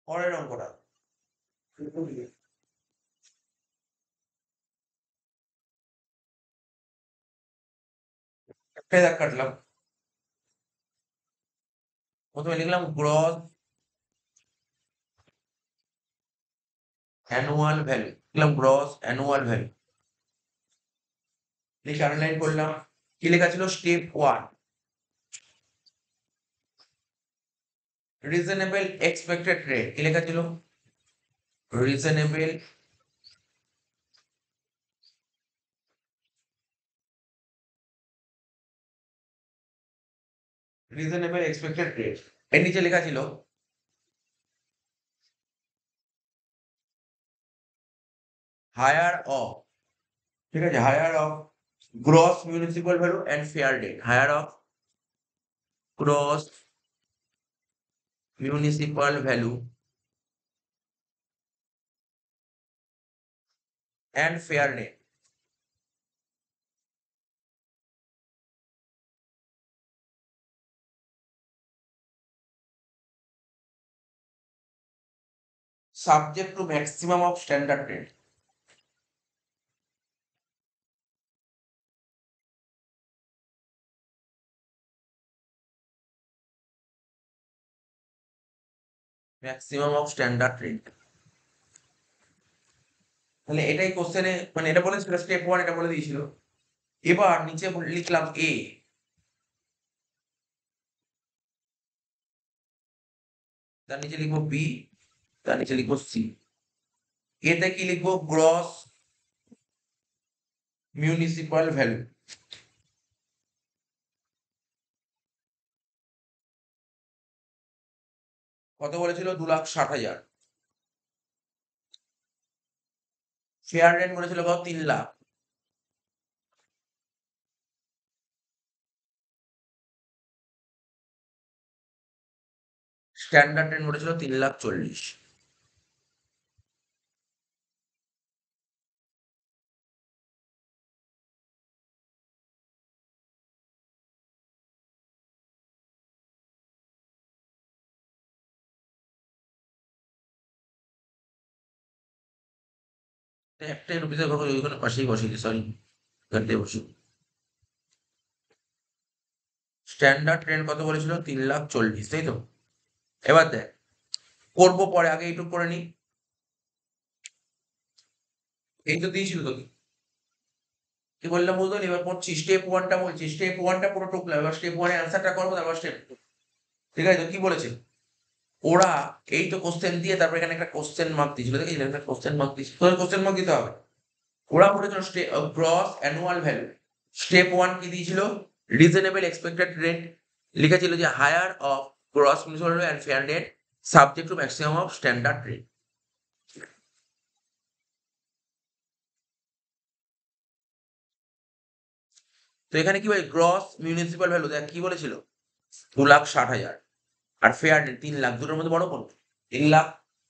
পরের অঙ্কটা একটাই দাগ কাটলাম। প্রথমে লিখলাম গ্রস অ্যানুয়াল ভ্যালু, লিখলাম গ্রস অ্যানুয়াল ভ্যালু, লিখে আন্ডারলাইন করলাম। কি লেখা ছিল? Step 1 reasonable expected rate. কি লেখা ছিল? Reasonable expected rate. এর নিচে লেখা ছিল হায়ার অফ, ঠিক আছে, higher of gross municipal value and fair date, higher of gross municipal value and fair date. Subject to maximum of standard rate. Maximum of standard rate, তাহলে এটাই কোশ্চেনে, মানে এটা বলেছিল স্টেপ 1, এটা বলে দিয়েছিল। এবার নিচে লিখলাম এ, তার নিচে লিখবো বি, তার নিচে লিখবো সি। এতে কি লিখবো? Gross municipal value. কত বলেছিল? 2,60,000। ফেয়ার রেট বলেছিল কত? 3 লাখ। স্ট্যান্ডার্ড রেট বলেছিল 3,40,000। একটাই রুপিতে করবো, ওইখানে পাশেই বসিয়ে দিই, সরি, এখানটাই বসি। স্ট্যান্ডার্ড রেট কত বলেছিল? 3,40,000, তাই তো? এবার দেখ, করবো পরে, আগে এইটুকু করে নিই। এই তো দিয়েছিল তোকে, কি বললাম বলতো? এবার পড়ছি স্টেপ 1টা, বলছি স্টেপ 1টা পুরো টুকলাম, এবার স্টেপ 1 এর অ্যান্সারটা করবো, তারপর স্টেপ 2। ঠিক আছে তো? কি বলেছে ওরা? এই তো কোশ্চেন দিয়ে তারপর এখানে একটা কোশ্চেন মার্ক দিয়েছিল, দেখেছিলেন? একটা কোশ্চেন মার্ক দিয়েছিল, তোদের কোশ্চেন মার্ক দিতে হবে। ওরা বলেছিল গ্রস অ্যানুয়াল ভ্যালু। স্টেপ 1 কি দিয়েছিল? Reasonable expected rate. লিখেছিল যে higher of gross municipal value and fair rate subject to maximum of standard rate. তো এখানে কি বলে? গ্রস মিউনিসিপাল ভ্যালু, দেখ কি বলেছিল? 2,60,000। আর ফেয়ার রেট 3 লাখ। দুটোর মধ্যে বড় কোনটা? 3 লাখ।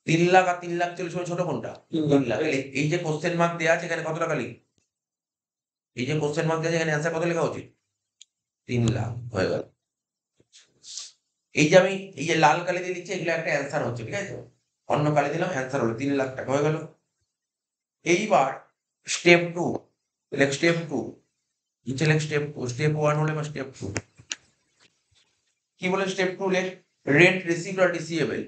3 লাখ আর 3,40,000 ছোট কোনটা? 3 লাখ। এই যে কোশ্চেন মার্ক দেওয়া আছে এখানে কত টাকা লিখ? এই যে কোশ্চেন মার্ক দেওয়া আছে এখানে অ্যান্সার কত লেখা উচিত? 3 লাখ হয়ে গেল। এই যে আমি এই যে লাল কালি দিয়ে লিখছি, এগুলো একটা অ্যান্সার হচ্ছে, ঠিক আছে? অন্য কালি দিলাম, অ্যান্সার হলো 3 লাখ টাকা, হয়ে গেল। এইবার স্টেপ 2, লেখ স্টেপ 2, নিচে লেখ স্টেপ 2। স্টেপ 1 হলে বা স্টেপ 2 কি বলে? স্টেপ 2 লেখ রেন্ট রিসিভড আর রিসিভেবল।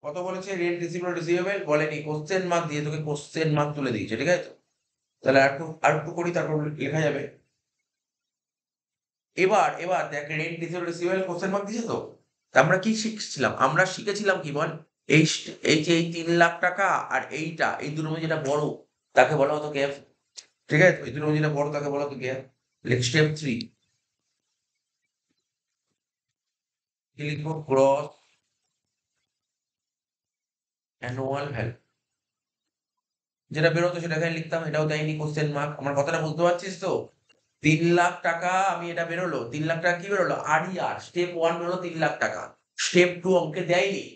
কত বলেছে? রেন্ট রিসিভড আর রিসিভেবল বলেনি, কোশ্চেন মার্ক দিয়ে তোকে কোশ্চেন মার্ক তুলে দিয়েছে, ঠিক আছে? তাহলে আর একটু করি, তারপর লেখা যাবে। এবার দেখ, rent received receivable question mark দিয়েছে তো। তা আমরা কি শিখছিলাম? আমরা শিখেছিলাম কি বল? এই যে এই 3 লাখ টাকা আর এইটা, এই দুটোর মধ্যে যেটা বড় তাকে বলা হতো গ্যাপ, ঠিক আছে? এই দুটোর মধ্যে যেটা বড় তাকে বলা হতো গ্যাপ। লেখ স্টেপ 3 কি লিখবো? Gross annual value. যেটা বেরোতো সেটা এখানে লিখতাম, এটাও দেয়নি কোশ্চেন মার্ক। আমার কথাটা বুঝতে পারছিস তো? 3 লাখ টাকা, আমি এটা বেরোলো 3 লাখ টাকা, কি বেরোলো? আর স্টেপ 1 বেরোলো 3 লাখ টাকা। স্টেপ 2 অঙ্কে দেয়নি,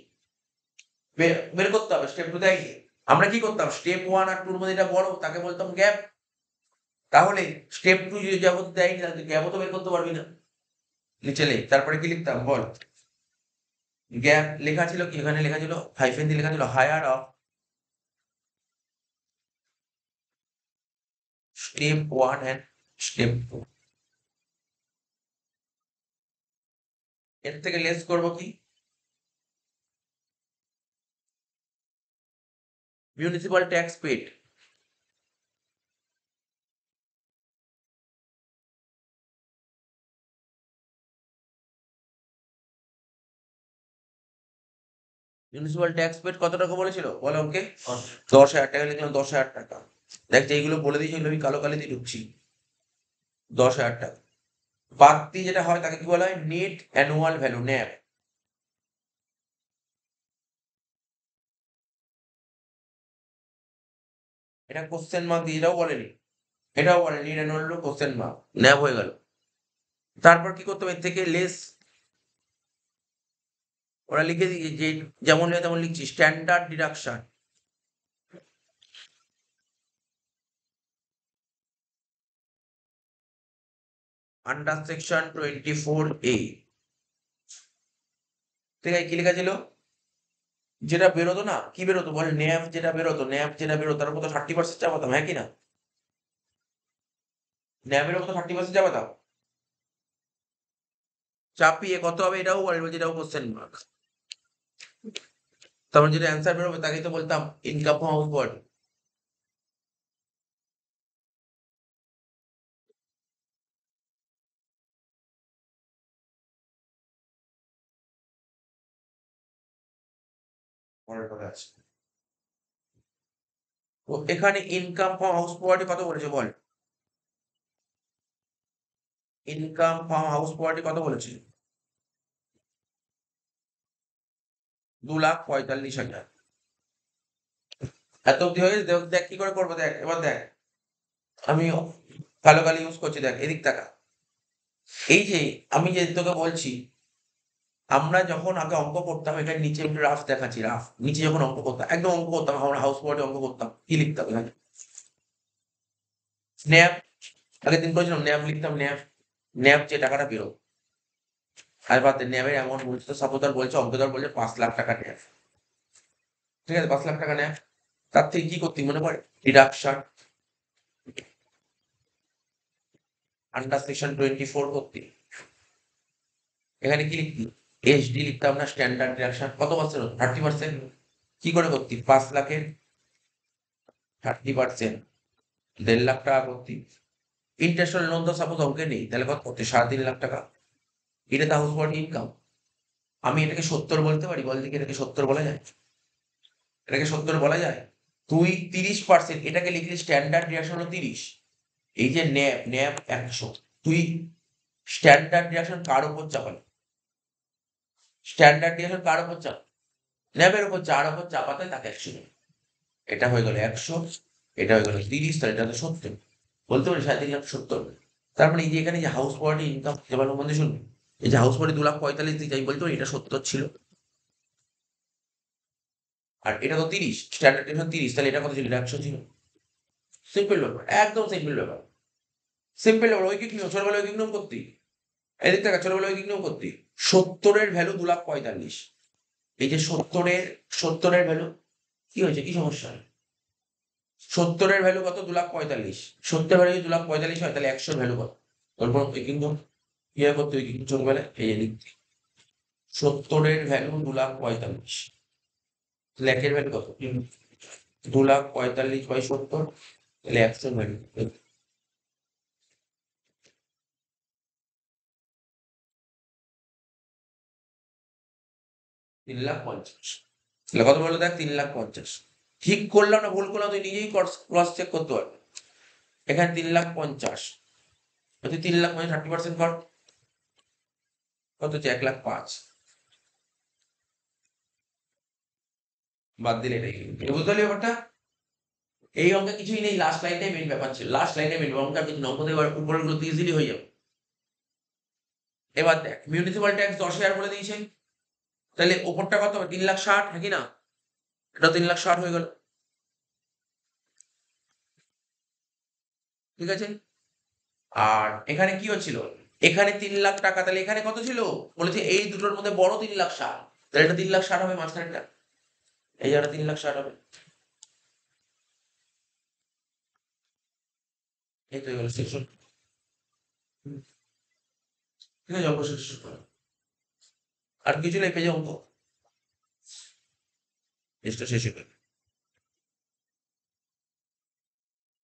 বের করতে হবে। স্টেপ 2 দেয়নি। আমরা কি করতাম? স্টেপ 1 আর 2 এর মধ্যে এটা বড় তাকে বলতাম গ্যাপ, তাহলে স্টেপ 2 যদি যাবত দেয়নি তাহলে গ্যাপও তো বের করতে পারবি না। নিচে লে, তারপরে কি লিখতাম বল? গ্যাপ লেখা ছিল কি, এখানে লেখা ছিল হাইফেন দিয়ে লেখা ছিল higher of step 1 and step 2। এর থেকে লেস করব কি? Municipal tax paid. Municipal tax paid কত টাকা বলেছিল বলো অঙ্কে? 10,000 টাকা লিখলাম, 10,000 টাকা। দেখ এইগুলো বলে দিয়েছি, এগুলো আমি কালো কালি দিয়ে ঢুকছি। 10,000 টাকা বাড়তি যেটা হয় তাকে কি বলা হয়? Net annual value, nap. এটা কোশ্চেন মার্ক দিয়ে, এটাও বলেনি net annual question mark, nap হয়ে গেল। তারপর কি করতে হবে? এর থেকে লেস ওরা লিখে দিয়েছে যে যেমন হয় তেমন লিখছি, standard deduction. Under section 24A। ঠিক আছে, কি লেখা ছিল? যেটা বেরোতো না, কি বেরোতো বল? ন্যাপ যেটা বেরোতো তার উপর তো 30% চাপাতাম, হ্যাঁ কি না? ন্যাপের উপর তো 30% চাপাতাম। চাপিয়ে কত হবে এটাও বলে, এটাও কোশ্চেন মার্ক। তারপর যেটা অ্যান্সার বেরোবে তাকেই তো বলতাম ইনকাম ফ্রম হাউসহোল্ড। পরের কথা আছে। তো এখানে ইনকাম ফ্রম হাউস প্রপার্টি কত বলেছে বল? ইনকাম ফ্রম হাউস প্রপার্টি কত বলেছে? 2,45,000। এত অব্দি হয়ে গেছে? দেখ কি করে করবো, দেখ এবার দেখ। আমি কালো কালি ইউজ করছি, দেখ এদিক টাকা। এই যে আমি যে তোকে বলছি, আমরা যখন আগে অঙ্ক করতাম, এটার নিচে একটু রাফ দেখাচ্ছি, রাফ নিচে যখন অঙ্ক করতাম, একদম অঙ্ক করতাম, আমরা হাউস প্রপার্টি অঙ্ক করতাম, কি লিখতাম এখানে? স্ন্যাপ। আগের দিন করেছিলাম ন্যাপ, লিখতাম ন্যাপ। ন্যাপ যে টাকাটা বেরো, আর বাদ ন্যাপের অ্যামাউন্ট বলছে, তো সাপোজার বলছে, অঙ্কদার বলছে 5,00,000 টাকা ন্যাপ। ঠিক আছে, 5,00,000 টাকা ন্যাপ। তার থেকে কি করতে মনে পড়ে? ডিডাকশন আন্ডার সেকশন 24 করতে। এখানে কি লিখতি? এসডি লিখতাম না, স্ট্যান্ডার্ড ডিডাকশন। কত পার্সেন্ট? 30%। কি করে করতি? 5,00,000-এর 30%, 1,50,000 টাকা করতি। ইন্টারেস্ট লোন তো সাপোজ অঙ্কে নেই, তাহলে কত করতে? 3.5 লাখ টাকা। এটা তো হাউস বডি ইনকাম। আমি এটাকে 70 বলতে পারি? বল দেখি, এটাকে 70 বলা যায়? এটাকে 70 বলা যায়? তুই 30%, এটাকে লিখলি স্ট্যান্ডার্ড ডিডাকশন হলো 30। এই যে ন্যাপ, ন্যাপ 100, তুই স্ট্যান্ডার্ড ডিডাকশন কার উপর চাপালি? স্ট্যান্ডার্ড ডিডাকশন কার উপর চাপ? ন্যাপের উপর, যার উপর চাপাতে তাকে 100 নেবে। এটা হয়ে গেল 100, এটা হয়ে গেল 30, তাহলে এটা তো 70। বলতে পারি 3,70,000। তার মানে এই যে এখানে যে হাউস বডি ইনকাম, এবার মধ্যে শুনবি, এই যে হাউস বডি 2,45,000 দিতে চাই, বলতে পারি এটা 70 ছিল। আর এটা তো 30, স্ট্যান্ডার্ড ডিডাকশন 30, তাহলে এটা কত ছিল? 100 ছিল। সিম্পল ব্যাপার, একদম সিম্পল ব্যাপার। সিম্পল ব্যাপার, ঐকিক নিয়ম, ছোটবেলা ঐকিক নিয়ম করতি। এদিক থেকে ছোটবেলা ঐকিক নিয়ম করতি। 70-এর ভ্যালু 2,45,000। এই যে 70-এর ভ্যালু কি হয়েছে, কি সমস্যা? 70-এর ভ্যালু কত? 2,45,000। 70 ভ্যালু যদি 2,45,000 হয়, তাহলে 100-এর ভ্যালু কত? তারপর ঐকিক নিয়ম ইয়ে করতে, ঐকিক ছোটবেলায় এই যে লিখতে, 70-এর ভ্যালু 2,45,000, তাহলে 1-এর ভ্যালু কত? 2,45,000/70, তাহলে 100-এর ভ্যালু 3,50,000। তাহলে কত বললো দেখ? 3,50,000। ঠিক করলাম না ভুল করলাম, তুই নিজেই ক্রস চেক করতে পারবি। এখানে 3,50,000, তুই 3,50,000 30% কর, কত হচ্ছে? 1,05,000। বাদ দিলে এটাই, বুঝতে পারলি ব্যাপারটা? এই অঙ্কে কিছুই নেই, লাস্ট লাইনটাই মেইন ব্যাপার ছিল, লাস্ট লাইনে মেইন অঙ্ক। আর কিছু অঙ্ক দেওয়ার উপরের গুলো ইজিলি হয়ে যাবে। এবার দেখ, মিউনিসিপাল ট্যাক্স 10,000 বলে দিয়েছে, তাহলে ওপরটা কত হবে? 3,60,000, হ্যাঁ কি না? এটা 3,60,000 হয়ে গেল। ঠিক আছে? আর এখানে কি হচ্ছিল? এখানে 3,00,000 টাকা, তাহলে এখানে কত ছিল? বলেছে এই দুটোর মধ্যে বড় 3,60,000, তাহলে এটা 3,60,000 হবে মাঝখানেরটা। এই জায়গাটা 3,60,000 হবে। এই তো হয়ে গেল সেকশন। ঠিক আছে, অঙ্ক শেষ করো। আর কিছু নেই পেজে অঙ্ক, পেজটা শেষ হয়ে গেল।